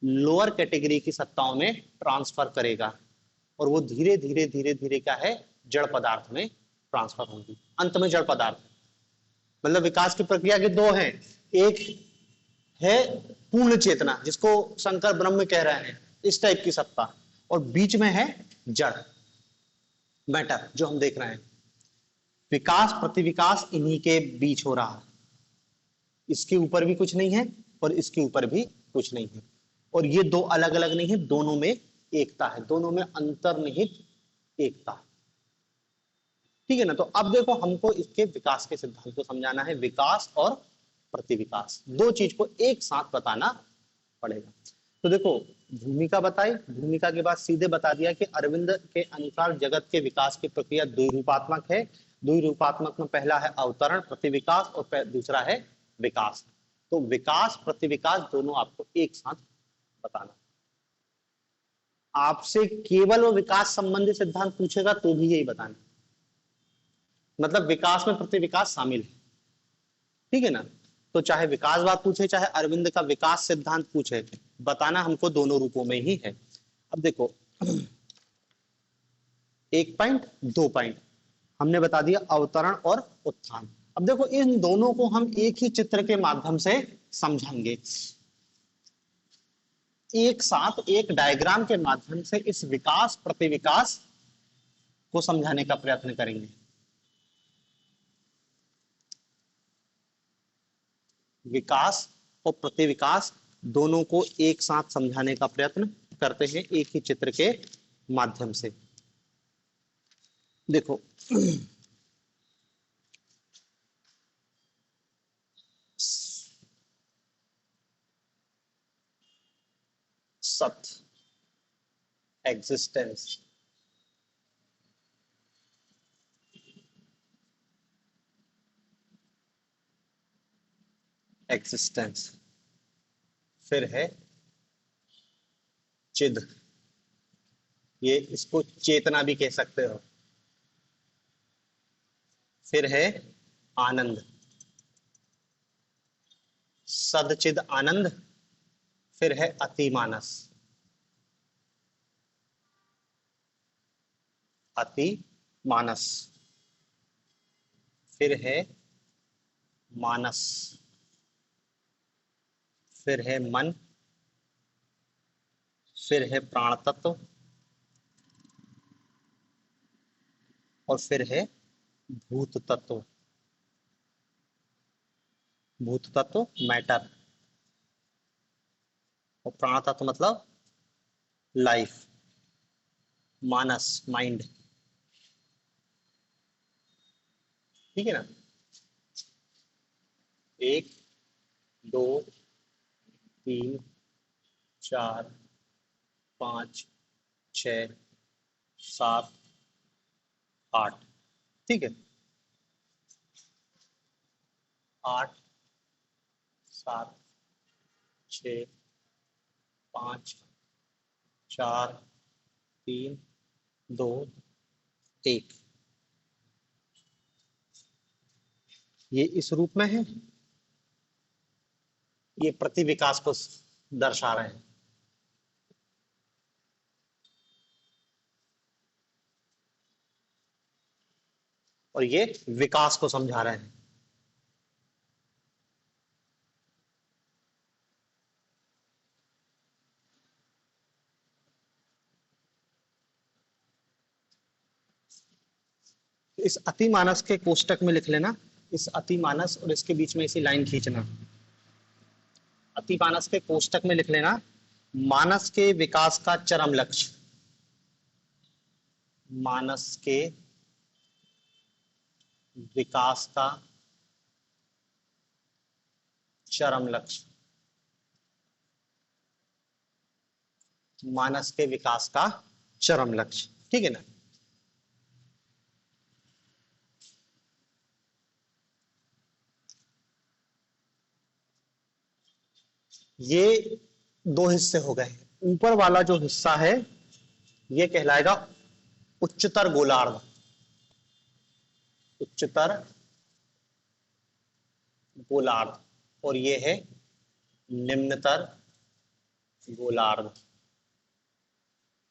लोअर कैटेगरी की सत्ताओं में ट्रांसफर करेगा और वो धीरे धीरे धीरे धीरे क्या है, जड़ पदार्थ में ट्रांसफर होगी, अंत में जड़ पदार्थ। मतलब विकास की प्रक्रिया के दो हैं, एक है पूर्ण चेतना जिसको शंकर ब्रह्म कह रहे हैं, इस टाइप की सत्ता, और बीच में है जड़, मैटर, जो हम देख रहे हैं। विकास प्रतिविकास इन्हीं के बीच हो रहा है, इसके ऊपर भी कुछ नहीं है और इसके ऊपर भी कुछ नहीं है, और ये दो अलग अलग नहीं है, दोनों में एकता है, दोनों में अंतर्निहित एकता। ठीक है ना। तो अब देखो हमको इसके विकास के सिद्धांत को समझाना है, विकास और प्रतिविकास, दो चीज को एक साथ बताना पड़ेगा। तो देखो भूमिका बताई, भूमिका के बाद सीधे बता दिया कि अरविंद के अनुसार जगत के विकास की प्रक्रिया द्विरूपात्मक है। द्विरूपात्मक में पहला है अवतरण प्रतिविकास और दूसरा है विकास। तो विकास प्रतिविकास दोनों आपको एक साथ बताना। आपसे केवल वो विकास संबंधी सिद्धांत पूछेगा तो भी यही बताना, मतलब विकास में प्रतिविकास शामिल है। ठीक है ना। तो चाहे विकासवाद पूछे चाहे अरविंद का विकास सिद्धांत पूछे, बताना हमको दोनों रूपों में ही है। अब देखो एक पॉइंट, दो पॉइंट हमने बता दिया, अवतरण और उत्थान। अब देखो इन दोनों को हम एक ही चित्र के माध्यम से समझेंगे, एक साथ एक डायग्राम के माध्यम से इस विकास प्रतिविकास को समझाने का प्रयत्न करेंगे। विकास और प्रतिविकास दोनों को एक साथ समझाने का प्रयत्न करते हैं एक ही चित्र के माध्यम से। देखो सत्य, एग्जिस्टेंस, एग्जिस्टेंस, फिर है चिद, ये इसको चेतना भी कह सकते हो, फिर है आनंद, सदचिद आनंद, फिर है अतिमानस, अतिमानस, फिर है मानस, फिर है मन, फिर है प्राण तत्व, और फिर है भूत तत्व। भूत तत्व मैटर, और प्राण तत्व मतलब लाइफ, मानस माइंड। ठीक है ना। एक, दो, तीन, चार, पांच, छ, सात, आठ। ठीक है, आठ, सात, छ, पांच, चार, तीन, दो, एक। ये इस रूप में है, ये प्रतिविकास को दर्शा रहे हैं। और ये विकास को समझा रहे हैं। इस अतिमानस के कोष्टक में लिख लेना, इस अतिमानस और इसके बीच में इसी लाइन खींचना। अतिमानस के कोष्टक में लिख लेना, मानस के विकास का चरम लक्ष्य, मानस के विकास का चरम लक्ष्य, मानस के विकास का चरम लक्ष्य, ठीक है ना। ये दो हिस्से हो गए। ऊपर वाला जो हिस्सा है ये कहलाएगा उच्चतर गोलार्ध, उच्चतर गोलार्ध, और ये है निम्नतर गोलार्ध,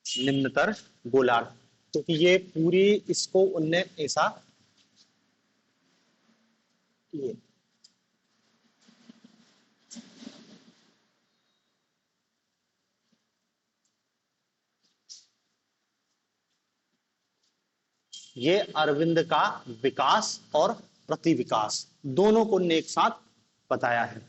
निम्नतर गोलार्ध। क्योंकि ये पूरी इसको उनने ऐसा ये अरविंद का विकास और प्रतिविकास दोनों को उनने एक साथ बताया है।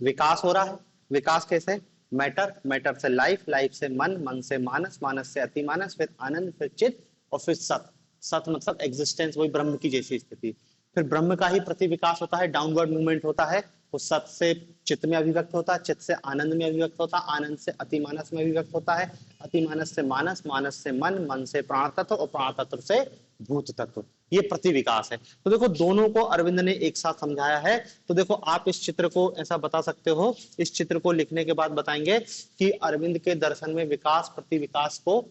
विकास हो रहा है, विकास कैसे, मैटर, मैटर से लाइफ, लाइफ से मन, मन से मानस, मानस से अतिमानस, फिर आनंद, फिर चित्त, और फिर सत, सत मतलब एग्जिस्टेंस, वही ब्रह्म की जैसी स्थिति। फिर ब्रह्म का ही प्रतिविकास होता है, डाउनवर्ड मूवमेंट होता है, वो सत से चित्त में अभिव्यक्त होता है, चित्त से आनंद में अभिव्यक्त होता है, आनंद से अतिमानस में अभिव्यक्त होता है, अतिमानस से मानस, मानस से मन, मन से प्राण तत्व, और प्राण तत्व से भूत तत्व। ये प्रतिविकास है। तो देखो दोनों को अरविंद ने एक साथ समझाया है। तो देखो आप इस चित्र को ऐसा बता सकते हो, इस चित्र को लिखने के बाद बताएंगे कि अरविंद के दर्शन में विकास प्रतिविकास को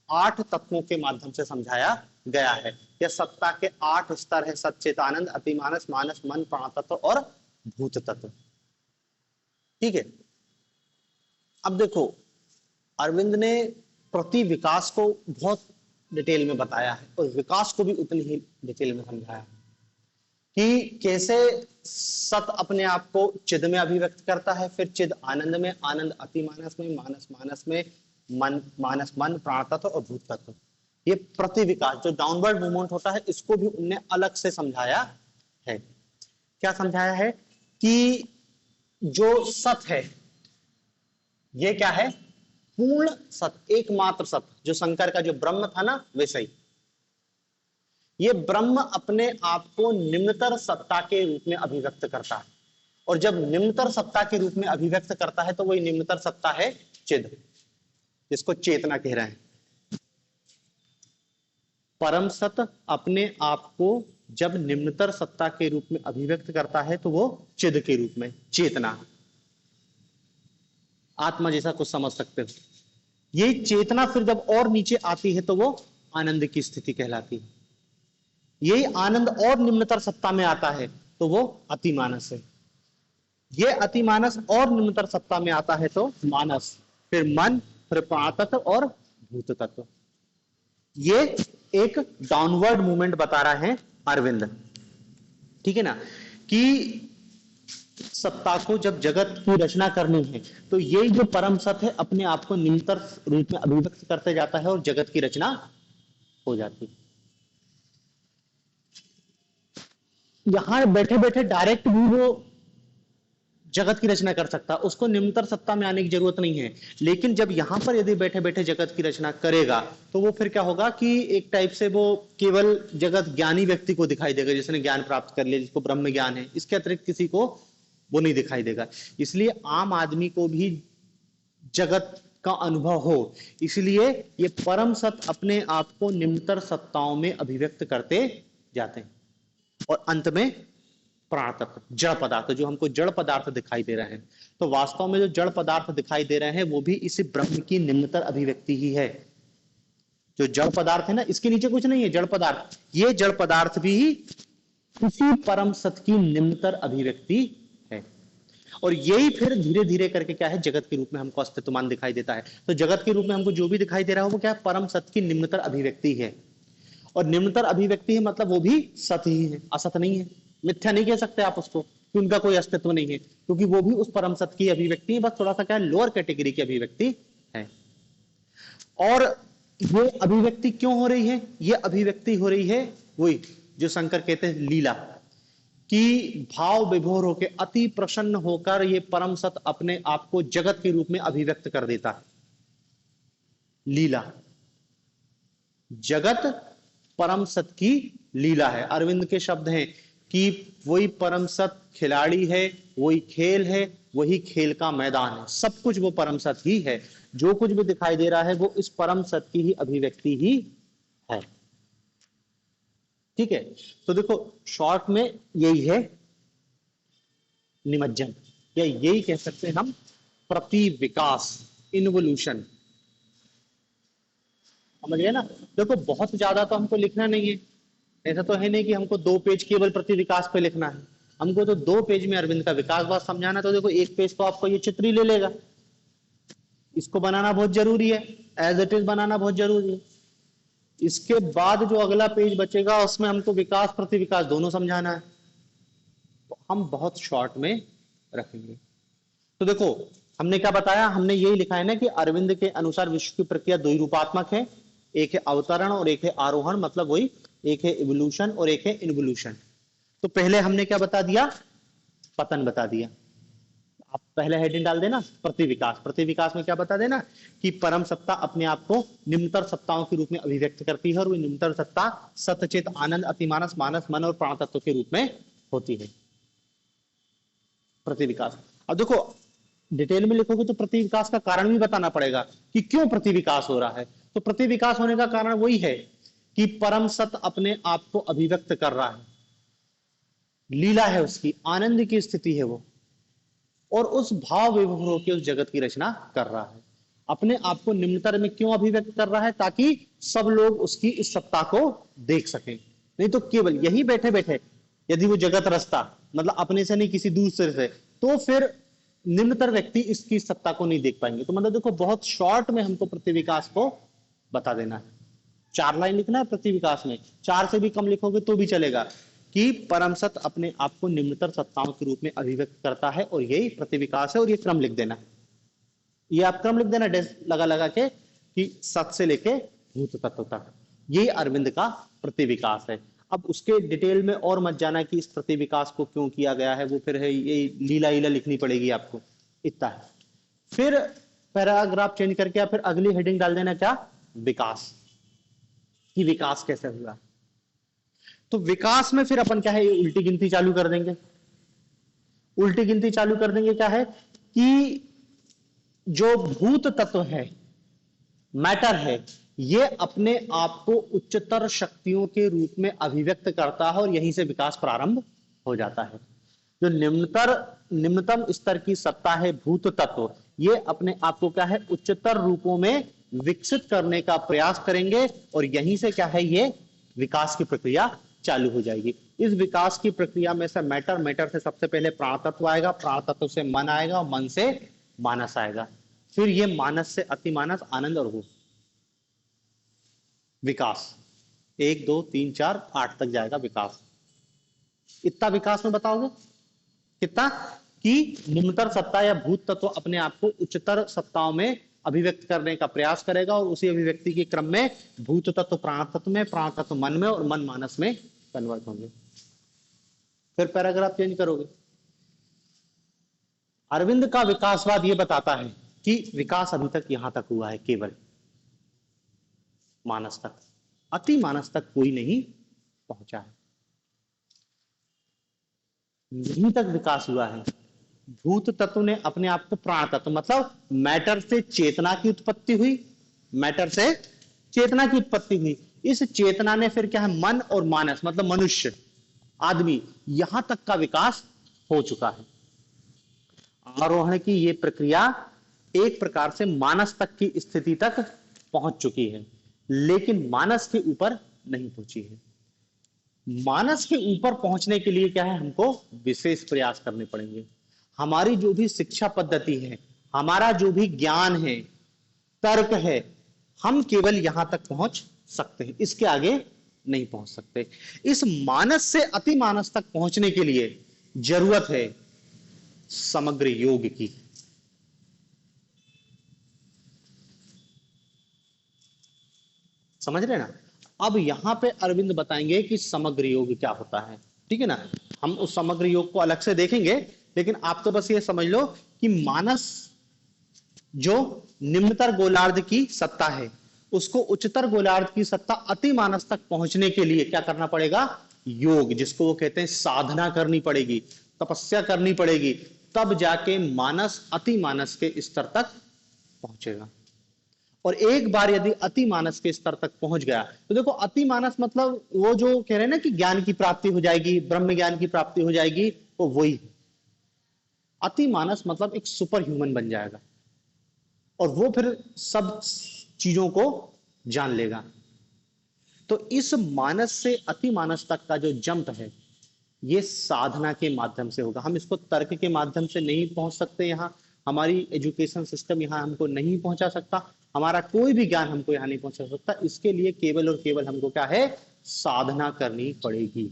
8 तत्वों के माध्यम से समझाया गया है। यह सत्ता के 8 स्तर है, सच्चित आनंद, अतिमानस, मानस, मन, प्राण तत्व और भूत तत्व, ठीक है। अब देखो अरविंद ने प्रति विकास को बहुत डिटेल में बताया है और विकास को भी उतनी ही डिटेल में समझाया है कि कैसे सत अपने आप को चिद में अभिव्यक्त करता है, फिर चिद आनंद में, आनंद अतिमानस में, मानस मानस में, मन मानस मन, प्राण तत्व और भूत तत्व। ये प्रति विकास जो डाउनवर्ड मूवमेंट होता है इसको भी उनने अलग से समझाया है। क्या समझाया है कि जो सत है ये क्या है, पूर्ण सत, एकमात्र सत, जो शंकर का जो ब्रह्म था ना वैसे ही ये ब्रह्म अपने आप को निम्नतर सत्ता के रूप में अभिव्यक्त करता है, और जब निम्नतर सत्ता के रूप में अभिव्यक्त करता है तो वही निम्नतर सत्ता है चिद, जिसको चेतना कह रहे हैं। परम सत अपने आप को जब निम्नतर सत्ता के रूप में अभिव्यक्त करता है तो वो चिद के रूप में, चेतना, आत्मा जैसा कुछ समझ सकते हो। ये चेतना फिर जब और नीचे आती है तो वो आनंद की स्थिति कहलाती है। यही आनंद और निम्नतर सत्ता में आता है तो वो अतिमानस है। ये अतिमानस और निम्नतर सत्ता में आता है तो मानस, फिर मन, फिर प्राण तत्व और भूत तत्व। ये एक डाउनवर्ड मूवमेंट बता रहा है अरविंद, ठीक है ना, कि सत्ता को जब जगत की रचना करनी है तो ये जो परम सत्य है अपने आप को निम्नतर रूप में अभिव्यक्त करते जाता है और जगत की रचना हो जाती है। यहां बैठे बैठे डायरेक्ट भी वो जगत की रचना कर सकता, उसको निम्नतर सत्ता में आने की जरूरत नहीं है। लेकिन जब यहां पर यदि बैठे बैठे जगत की रचना करेगा तो वो फिर क्या होगा कि एक टाइप से वो केवल जगत ज्ञानी व्यक्ति को दिखाई देगा, जिसने ज्ञान प्राप्त कर लिया, जिसको ब्रह्म ज्ञान है, इसके अतिरिक्त किसी को वो नहीं दिखाई देगा। इसलिए आम आदमी को भी जगत का अनुभव हो, इसलिए ये परम सत्य अपने आप को निम्नतर सत्ताओं में अभिव्यक्त करते जाते हैं, और अंत में प्राण तत्व, जड़ पदार्थ, जो हमको जड़ पदार्थ दिखाई दे रहे हैं, तो वास्तव में जो जड़ पदार्थ दिखाई दे रहे हैं वो भी इसी ब्रह्म की निम्नतर अभिव्यक्ति ही है। जो जड़ पदार्थ है ना, इसके नीचे कुछ नहीं है, जड़ पदार्थ, ये जड़ पदार्थ भी इसी परम सत्य की निम्नतर अभिव्यक्ति है। और यही फिर धीरे धीरे करके क्या है, जगत के रूप में हमको अस्तित्वमान दिखाई देता है। तो जगत के रूप में हमको जो भी दिखाई दे रहा है वो क्या है, परम सत्य की निम्नतर अभिव्यक्ति है। और निम्नतर अभिव्यक्ति है मतलब वो भी सत्य ही है, असत नहीं है, मिथ्या नहीं कह सकते आप उसको कि उनका कोई अस्तित्व नहीं है, क्योंकि वो भी उस परम सत्य की अभिव्यक्ति है, बस थोड़ा सा क्या है, लोअर कैटेगरी की अभिव्यक्ति है। और ये अभिव्यक्ति क्यों हो रही है, ये अभिव्यक्ति हो रही है वही जो शंकर कहते हैं लीला, कि भाव विभोर होकर अति प्रसन्न होकर ये परम सत्य अपने आप को जगत के रूप में अभिव्यक्त कर देता है। लीला, जगत परम सत्य की लीला है। अरविंद के शब्द हैं कि वही परम सत्य खिलाड़ी है, वही खेल है, वही खेल का मैदान है। सब कुछ वो परम सत्य ही है। जो कुछ भी दिखाई दे रहा है वो इस परम सत्य की ही अभिव्यक्ति ही है। ठीक है, तो देखो शॉर्ट में यही है निमज्जन, या यही कह सकते हैं हम प्रति विकास, इन्वोल्यूशन। समझ गए ना। देखो बहुत ज्यादा तो हमको लिखना नहीं है, ऐसा तो है नहीं कि हमको 2 पेज केवल प्रति विकास पे लिखना है। हमको तो 2 पेज में अरविंद का विकासवाद समझाना, तो देखो 1 पेज तो आपको ये चित्र ही ले लेगा। इसको बनाना बहुत जरूरी है, एज इट इज बनाना बहुत जरूरी है। इसके बाद जो अगला पेज बचेगा उसमें हमको विकास प्रति विकास दोनों समझाना है, तो हम बहुत शॉर्ट में रखेंगे। तो देखो हमने क्या बताया, हमने यही लिखा है ना कि अरविंद के अनुसार विश्व की प्रक्रिया 2 ही रूपात्मक है, एक है अवतरण और एक है आरोहण, मतलब वही एक है इवोल्यूशन और एक है इन्वोल्यूशन। तो पहले हमने क्या बता दिया, पतन बता दिया। आप पहले हेडिंग डाल देना प्रति विकास। प्रति विकास में क्या बता देना कि परम सत्ता अपने आप को निम्नतर सत्ताओं के रूप में अभिव्यक्त करती है, और वो निम्नतर सत्ता सत्यचेत आनंद अतिमानस मानस मन और प्राण तत्व के रूप में होती है। प्रति विकास। अब देखो डिटेल में लिखोगे तो प्रति विकास का कारण भी बताना पड़ेगा कि क्यों प्रति विकास हो रहा है। तो प्रति विकास होने का कारण वही है कि परम सत्य अपने आप को अभिव्यक्त कर रहा है, लीला है उसकी, आनंद की स्थिति है वो, और उस भाव विभोर होकर उस जगत की रचना कर रहा है। अपने आप को निम्नतर में क्यों अभिव्यक्त कर रहा है, ताकि सब लोग उसकी इस सत्ता को देख सकें। नहीं तो केवल यही बैठे बैठे यदि वो जगत रचता, मतलब अपने से नहीं किसी दूसरे से, तो फिर निम्नतर व्यक्ति इसकी सत्ता को नहीं देख पाएंगे। तो मतलब देखो बहुत शॉर्ट में हमको प्रति विकास को बता देना है। 4 लाइन लिखना है प्रति विकास में, 4 से भी कम लिखोगे तो भी चलेगा कि परम सत्य अपने आप को निम्नतर सत्ताओं के रूप में अभिव्यक्त करता है, और यही प्रति विकास है। और ये क्रम लिख देना, ये आप क्रम लिख देना डेस्क लगा लगा के कि सत्य से लेके भूत तत्व तक, ये अरविंद का प्रति विकास है। अब उसके डिटेल में और मत जाना कि इस प्रति विकास को क्यों किया गया है, वो फिर है ये लीला लीला लिखनी पड़ेगी आपको, इतना है। फिर पैराग्राफ चेंज करके फिर अगली हेडिंग डाल देना क्या, विकास, कि विकास कैसे हुआ। तो विकास में फिर अपन क्या है, उल्टी गिनती चालू कर देंगे। उल्टी गिनती चालू कर देंगे क्या है कि जो भूत तत्व है, मैटर है, ये अपने आप को उच्चतर शक्तियों के रूप में अभिव्यक्त करता है, और यहीं से विकास प्रारंभ हो जाता है। जो निम्नतम स्तर की सत्ता है भूत तत्व, ये अपने आप को क्या है, उच्चतर रूपों में विकसित करने का प्रयास करेंगे, और यहीं से क्या है, ये विकास की प्रक्रिया चालू हो जाएगी। इस विकास की प्रक्रिया में से मैटर से सबसे पहले प्राण तत्व आएगा, प्राण तत्व से मन आएगा, और मन से मानस आएगा, फिर ये मानस से अतिमानस, आनंद और वो विकास 1 2 3 4 8 तक जाएगा विकास। इतना विकास में बताओगे कितना, कि निम्नतर सत्ता या भूत तत्व अपने आप को उच्चतर सत्ताओं में अभिव्यक्त करने का प्रयास करेगा, और उसी अभिव्यक्ति के क्रम में भूत तत्व प्राण तत्व में, प्राण तत्व मन में, और मन मानस में कन्वर्ट होंगे। फिर पैराग्राफ चेंज करोगे। अरविंद का विकासवाद यह बताता है कि विकास अभी तक यहां तक हुआ है, केवल मानस तक, अति मानस तक कोई नहीं पहुंचा है, यहीं तक विकास हुआ है। भूत तत्व ने अपने आप को प्राण तत्व, मतलब मैटर से चेतना की उत्पत्ति हुई, मैटर से चेतना की उत्पत्ति हुई, इस चेतना ने फिर क्या है, मन और मानस, मतलब मनुष्य, आदमी, यहां तक का विकास हो चुका है। आरोहण की यह प्रक्रिया एक प्रकार से मानस तक की स्थिति तक पहुंच चुकी है, लेकिन मानस के ऊपर नहीं पहुंची है। मानस के ऊपर पहुंचने के लिए क्या है, हमको विशेष प्रयास करने पड़ेंगे। हमारी जो भी शिक्षा पद्धति है, हमारा जो भी ज्ञान है, तर्क है, हम केवल यहां तक पहुंच सकते हैं, इसके आगे नहीं पहुंच सकते। इस मानस से अति मानस तक पहुंचने के लिए जरूरत है समग्र योग की। समझ रहे ना। अब यहां पे अरविंद बताएंगे कि समग्र योग क्या होता है, ठीक है ना। हम उस समग्र योग को अलग से देखेंगे, लेकिन आप तो बस ये समझ लो कि मानस जो निम्नतर गोलार्ध की सत्ता है, उसको उच्चतर गोलार्ध की सत्ता अति मानस तक पहुंचने के लिए क्या करना पड़ेगा? योग, जिसको वो कहते हैं साधना करनी पड़ेगी, तपस्या करनी पड़ेगी, तब जाके मानस अति मानस के स्तर तक पहुंचेगा। और एक बार यदि अति मानस के स्तर तक पहुंच गया तो देखो, अति मानस मतलब वो जो कह रहे हैं ना कि ज्ञान की प्राप्ति हो जाएगी, ब्रह्म ज्ञान की प्राप्ति हो जाएगी, वो वही है। अति मानस मतलब एक सुपर ह्यूमन बन जाएगा और वो फिर सब चीजों को जान लेगा। तो इस मानस से अति मानस तक का जो जंप है, ये साधना के माध्यम से होगा। हम इसको तर्क के माध्यम से नहीं पहुंच सकते, यहाँ हमारी एजुकेशन सिस्टम यहाँ हमको नहीं पहुंचा सकता, हमारा कोई भी ज्ञान हमको यहाँ नहीं पहुंचा सकता। इसके लिए केवल और केवल हमको क्या है? साधना करनी पड़ेगी।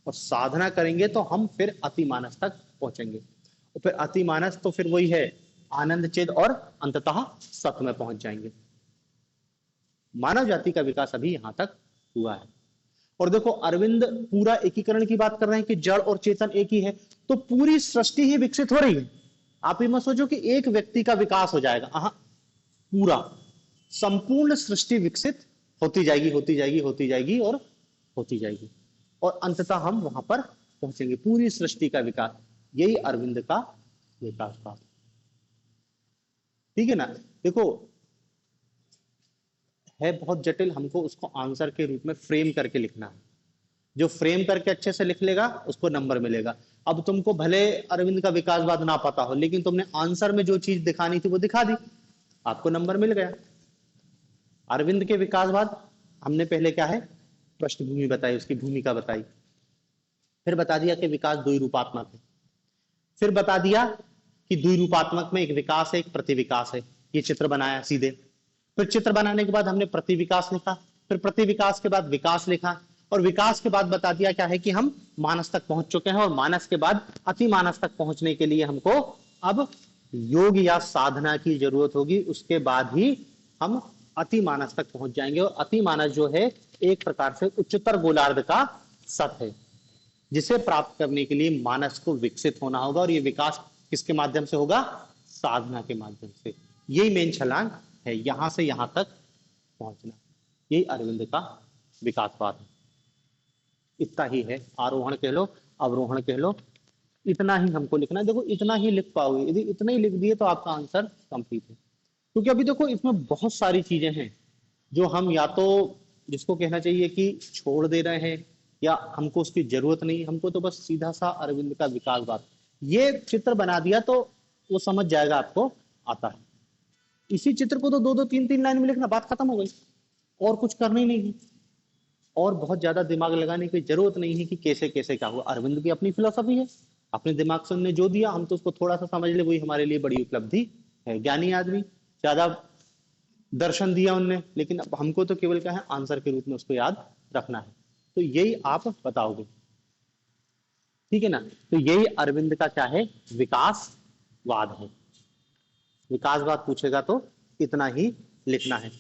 और साधना करेंगे तो हम फिर अति मानस तक पहुंचेंगे, और फिर अति मानस तो फिर वही है आनंद चेद, और अंततः सत में पहुंच जाएंगे। मानव जाति का विकास अभी यहां तक हुआ है। और देखो, अरविंद पूरा एकीकरण की बात कर रहे हैं कि जड़ और चेतन एक ही है, तो पूरी सृष्टि ही विकसित हो रही है। आप ही मत सोचो कि एक व्यक्ति का विकास हो जाएगा, पूरा संपूर्ण सृष्टि विकसित होती जाएगी, होती जाएगी, होती जाएगी और होती जाएगी, और अंततः हम वहां पर पहुंचेंगे। पूरी सृष्टि का विकास, यही अरविंद का विकास पाथ। ठीक है ना? देखो, है बहुत जटिल, हमको उसको आंसर के रूप में फ्रेम करके लिखना है। जो फ्रेम करके अच्छे से लिख लेगा उसको नंबर मिलेगा। अब तुमको भले अरविंद का विकासवाद ना पता हो, लेकिन तुमने आंसर में जो चीज दिखानी थी वो दिखा दी, आपको नंबर मिल गया। अरविंद के विकासवाद हमने पहले क्या है? पृष्ठभूमि बताई, उसकी भूमिका बताई, फिर बता दिया कि विकास द्विरूपात्मक है, फिर बता दिया कि द्विरूपात्मक में एक विकास है, एक प्रतिविकास है। ये चित्र बनाया सीधे। फिर चित्र बनाने के बाद हमने प्रतिविकास लिखा, फिर प्रतिविकास के बाद विकास लिखा, और विकास के बाद बता दिया क्या है कि हम मानस तक पहुंच चुके हैं, और मानस के बाद अति मानस तक पहुंचने के लिए हमको अब योग या साधना की जरूरत होगी। उसके बाद ही हम अति मानस तक पहुंच जाएंगे। और अति मानस जो है एक प्रकार से उच्चतर गोलार्ध का सत है, जिसे प्राप्त करने के लिए मानस को विकसित होना होगा। और ये विकास किसके माध्यम से होगा? साधना के माध्यम से। यही मेन छलांग है, यहां से यहां तक पहुंचना। यही अरविंद का विकासवाद है। इतना ही है, आरोहण कह लो, अवरोहण कह लो, इतना ही हमको लिखना है। देखो, इतना ही लिख पाओगे, यदि इतना ही लिख दिए तो आपका आंसर कंप्लीट है। क्योंकि अभी देखो, इसमें बहुत सारी चीजें हैं जो हम या तो, जिसको कहना चाहिए कि छोड़ दे रहे हैं, या हमको उसकी जरूरत नहीं। हमको तो बस सीधा सा अरविंद का विकासवाद, ये चित्र बना दिया तो वो समझ जाएगा, आपको आता है। इसी चित्र को तो दो दो तीन तीन लाइन में लिखना, बात खत्म हो गई, और कुछ करना ही नहीं है। और बहुत ज्यादा दिमाग लगाने की जरूरत नहीं है कि कैसे कैसे क्या हुआ। अरविंद की अपनी फिलोसफी है, अपने दिमाग से उन्होंने जो दिया, हम तो उसको थोड़ा सा समझ ले, वही हमारे लिए बड़ी उपलब्धि है। ज्ञानी आदमी, ज्यादा दर्शन दिया उनने, लेकिन अब हमको तो केवल क्या है? आंसर के रूप में उसको याद रखना है। तो यही आप बताओगे, ठीक है ना? तो यही अरविंद का क्या है? विकासवाद है। विकासवाद पूछेगा तो इतना ही लिखना है।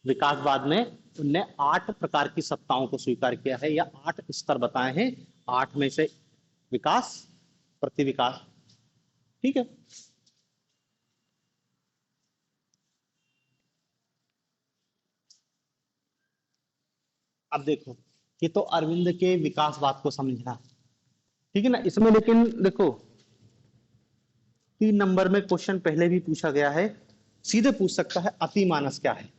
विकासवाद में उनने 8 प्रकार की सत्ताओं को स्वीकार किया है, या 8 स्तर बताए हैं। 8 में से विकास, प्रतिविकास, ठीक है। अब देखो, ये तो अरविंद के विकासवाद को समझना, ठीक है ना? इसमें लेकिन देखो, 3 नंबर में क्वेश्चन पहले भी पूछा गया है, सीधे पूछ सकता है अति मानस क्या है।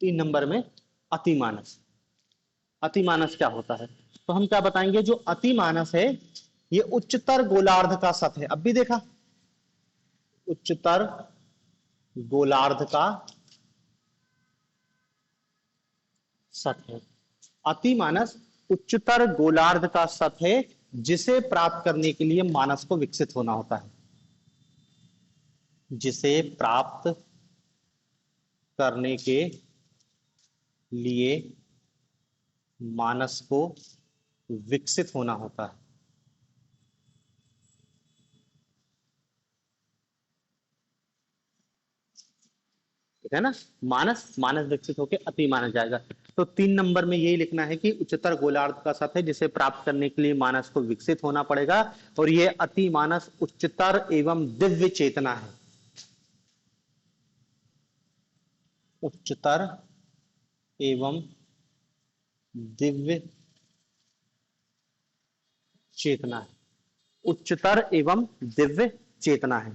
3 नंबर में अति मानस, अति मानस क्या होता है? तो हम क्या बताएंगे? जो अति मानस है, ये उच्चतर गोलार्ध का सत है। अब भी देखा, उच्चतर गोलार्ध का सत है। अति मानस उच्चतर गोलार्ध का सत है, जिसे प्राप्त करने के लिए मानस को विकसित होना होता है। जिसे प्राप्त करने के लिए मानस को विकसित होना होता है। ठीक है ना? मानस, मानस विकसित होकर अति मानस जाएगा। तो 3 नंबर में यही लिखना है कि उच्चतर गोलार्ध का सत्य है जिसे प्राप्त करने के लिए मानस को विकसित होना पड़ेगा, और यह अति मानस उच्चतर एवं दिव्य चेतना है। उच्चतर एवं दिव्य चेतना है, उच्चतर एवं दिव्य चेतना है,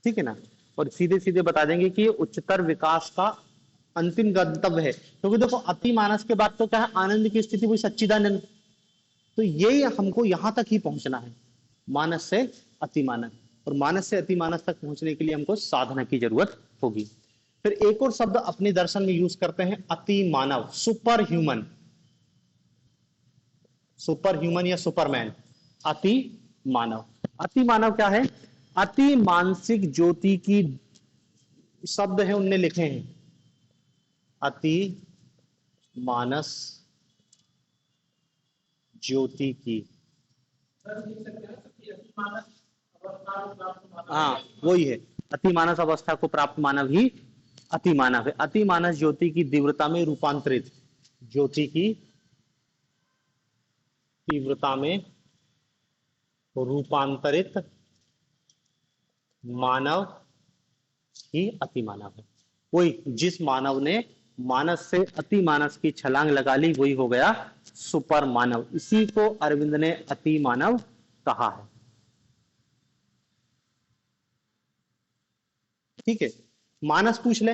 ठीक है ना। और सीधे सीधे बता देंगे कि ये उच्चतर विकास का अंतिम गंतव्य है, क्योंकि देखो अति मानस के बाद तो क्या है, आनंद की स्थिति वही सच्चिदानंद। तो यही हमको यहां तक ही पहुंचना है, मानस से अति मानस, और मानस से अति मानस तक पहुंचने के लिए हमको साधना की जरूरत होगी। फिर एक और शब्द अपने दर्शन में यूज करते हैं, अति मानव, सुपर ह्यूमन, सुपर ह्यूमन या सुपरमैन, अति मानव। अति मानव क्या है, अति मानसिक ज्योति की शब्द है उनने लिखे हैं, अति मानस ज्योति की, हाँ वही है, अति मानस अवस्था को प्राप्त मानव ही अति मानव है। अति मानस ज्योति की तीव्रता में रूपांतरित, ज्योति की तीव्रता में रूपांतरित मानव ही अति मानव है। वही जिस मानव ने मानस से अति मानस की छलांग लगा ली वही हो गया सुपर मानव, इसी को अरविंद ने अति मानव कहा है, ठीक है। मानस पूछ ले,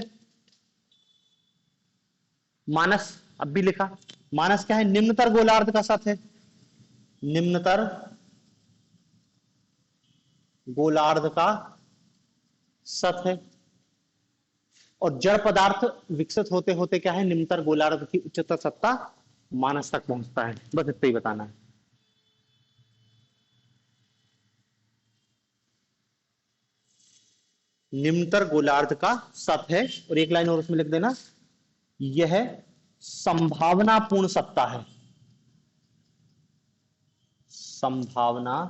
मानस अब भी लिखा, मानस क्या है, निम्नतर गोलार्ध का सत है, निम्नतर गोलार्ध का सत है, और जड़ पदार्थ विकसित होते होते क्या है, निम्नतर गोलार्ध की उच्चतर सत्ता मानस तक पहुंचता है, बस इतना ही बताना है। निम्नतर गोलार्ध का सत है, और एक लाइन और उसमें लिख देना, यह संभावनापूर्ण सत्ता है, संभावनापूर्ण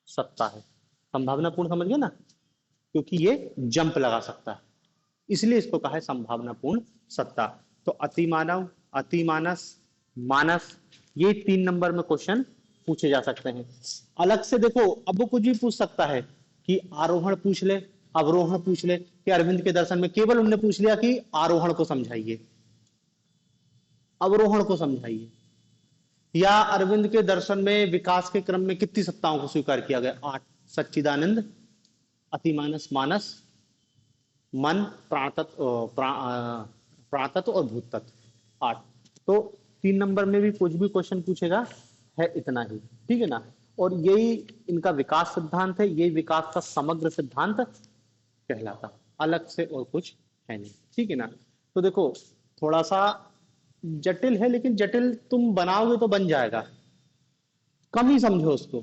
सत्ता है। संभावनापूर्ण समझ गए ना, क्योंकि ये जंप लगा सकता है, इसलिए इसको कहा है संभावनापूर्ण सत्ता। तो अति मानव, अति मानस, मानस, ये 3 नंबर में क्वेश्चन पूछे जा सकते हैं। अलग से देखो अब वो कुछ भी पूछ सकता है कि आरोहण पूछ ले, अवरोहण पूछ ले, कि अरविंद के दर्शन में केवल उन्होंने पूछ लिया कि आरोहण को समझाइए, अवरोहण को समझाइए, या अरविंद के दर्शन में विकास के क्रम में कितनी सत्ताओं को स्वीकार किया गया, 8, सच्चिदानंद, अतिमानस, मानस, मन, प्राणतत्व और भूत तत्व, 8। तो 3 नंबर में भी कुछ भी क्वेश्चन पूछेगा है इतना ही, ठीक है ना। और यही इनका विकास सिद्धांत है, यही विकास का समग्र सिद्धांत कहलाता, अलग से और कुछ है नहीं, ठीक है ना। तो देखो थोड़ा सा जटिल है, लेकिन जटिल तुम बनाओगे तो बन जाएगा, कम ही समझो उसको,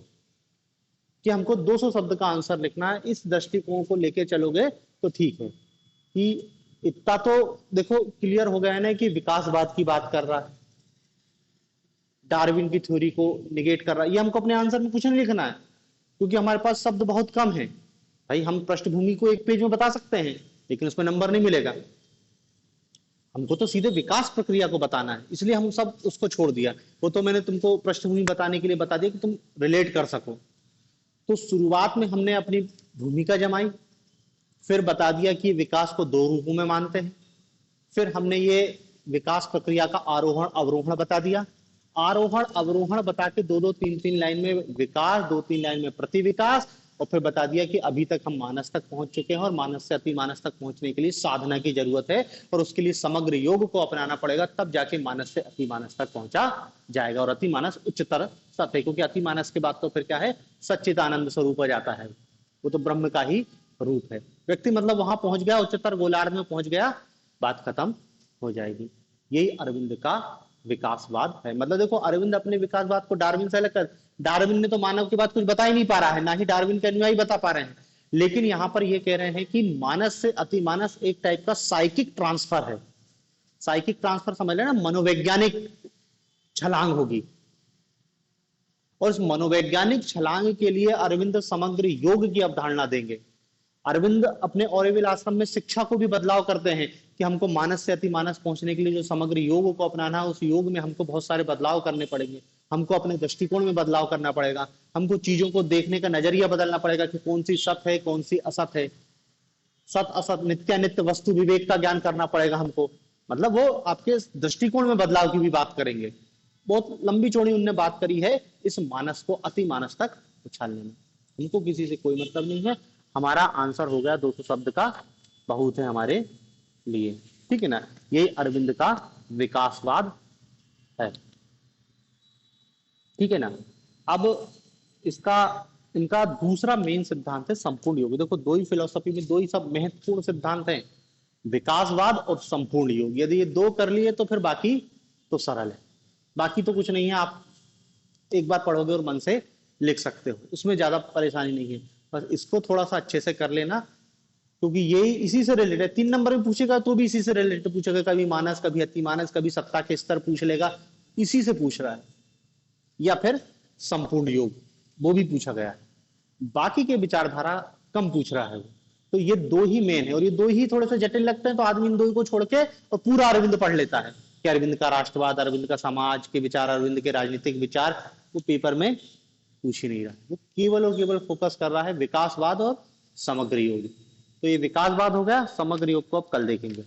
कि हमको 200 शब्द का आंसर लिखना है, इस दृष्टिकोण को लेके चलोगे तो ठीक है। कि इतना तो देखो क्लियर हो गया है ना कि विकासवाद की बात कर रहा है, डार्विन की थ्योरी को निगेट कर रहा है, ये हमको अपने आंसर में कुछ नहीं लिखना है, क्योंकि हमारे पास शब्द बहुत कम है। भाई हम पृष्ठभूमि को एक पेज में बता सकते हैं, लेकिन उसमें नंबर नहीं मिलेगा, हमको तो सीधे विकास प्रक्रिया को बताना है, इसलिए हम सब उसको छोड़ दिया। वो तो मैंने तुमको पृष्ठभूमि बताने के लिए बता दिया कि तुम रिलेट कर सको। तो शुरुआत में हमने अपनी भूमिका जमाई, फिर बता दिया कि विकास को 2 रूपों में मानते हैं, फिर हमने ये विकास प्रक्रिया का आरोहण अवरोहण बता दिया, आरोहण अवरोहण बता के 2-2, 3-3 लाइन में विकास, 2-3 लाइन में प्रतिविकास, और फिर बता दिया कि अभी तक हम मानस तक पहुंच चुके हैं और मानस से अति मानस तक पहुंचने के लिए साधना की जरूरत है, और उसके लिए समग्र योग को अपनाना पड़ेगा, तब जाके मानस से अति मानस तक पहुंचा जाएगा। और अति मानस उच्चतर सत्य, क्योंकि अति मानस के बाद तो फिर क्या है, सच्चिदानंद स्वरूप हो जाता है, वो तो ब्रह्म का ही रूप है। व्यक्ति मतलब वहां पहुंच गया, उच्चतर गोलार्ध में पहुंच गया, बात खत्म हो जाएगी। यही अरविंद का विकासवाद है। मतलब देखो अरविंद अपने विकासवाद को डार्विन से अलग कर, डार्विन ने तो मानव के बाद कुछ बता ही नहीं पा रहा है, ना ही डार्विन के अनुयायी बता पा रहे हैं, लेकिन यहां पर ये कह रहे हैं कि मानस से अति मानस एक टाइप का साइकिक ट्रांसफर है। साइकिक ट्रांसफर समझ लेना, मनोवैज्ञानिक छलांग होगी, और इस मनोवैज्ञानिक छलांग के लिए अरविंद समग्र योग की अवधारणा देंगे। अरविंद अपने ऑरोविल आश्रम में शिक्षा को भी बदलाव करते हैं कि हमको मानस से अति मानस पहुंचने के लिए जो समग्र योग को अपनाना है, उस योग में हमको बहुत सारे बदलाव करने पड़ेंगे। हमको अपने दृष्टिकोण में बदलाव करना पड़ेगा, हमको चीजों को देखने का नजरिया बदलना पड़ेगा कि कौन सी सत है कौन सी असत है, सत असत नित्य नित्य वस्तु विवेक का ज्ञान करना पड़ेगा हमको। मतलब वो आपके दृष्टिकोण में बदलाव की भी बात करेंगे। बहुत लंबी चौड़ी उनने बात करी है इस मानस को अति मानस तक उछालने में। उनको किसी से कोई मतलब नहीं है। हमारा आंसर हो गया 200 शब्द का बहुत है हमारे लिए, ठीक है ना। यही अरविंद का विकासवाद है, ठीक है ना। अब इसका इनका दूसरा मेन सिद्धांत है संपूर्ण योग। देखो दो ही फिलोसफी में दो ही सब महत्वपूर्ण सिद्धांत हैं, विकासवाद और संपूर्ण योग। यदि ये दो कर लिए तो फिर बाकी तो सरल है, बाकी तो कुछ नहीं है। आप एक बार पढ़ोगे और मन से लिख सकते हो, उसमें ज्यादा परेशानी नहीं है। बस इसको थोड़ा सा अच्छे से कर लेना, क्योंकि ये इसी से रिलेटेड 3 नंबर में पूछेगा तो भी इसी से रिलेटेड पूछेगा। कभी मानस, कभी अति मानस, कभी सत्ता के स्तर पूछ लेगा, इसी से पूछ रहा है। या फिर संपूर्ण योग वो भी पूछा गया है, बाकी के विचारधारा कम पूछ रहा है वो। तो ये दो ही मेन है, और ये दो ही थोड़े से जटिल लगते हैं तो आदमी इन दो को छोड़ के और पूरा अरविंद पढ़ लेता है कि अरविंद का राष्ट्रवाद, अरविंद का समाज के विचार, अरविंद के राजनीतिक विचार, वो पेपर में पूछ ही नहीं रहा। वो केवल और केवल फोकस कर रहा है विकासवाद और समग्र योग। तो ये विकासवाद हो गया, समग्र योग को अब कल देखेंगे।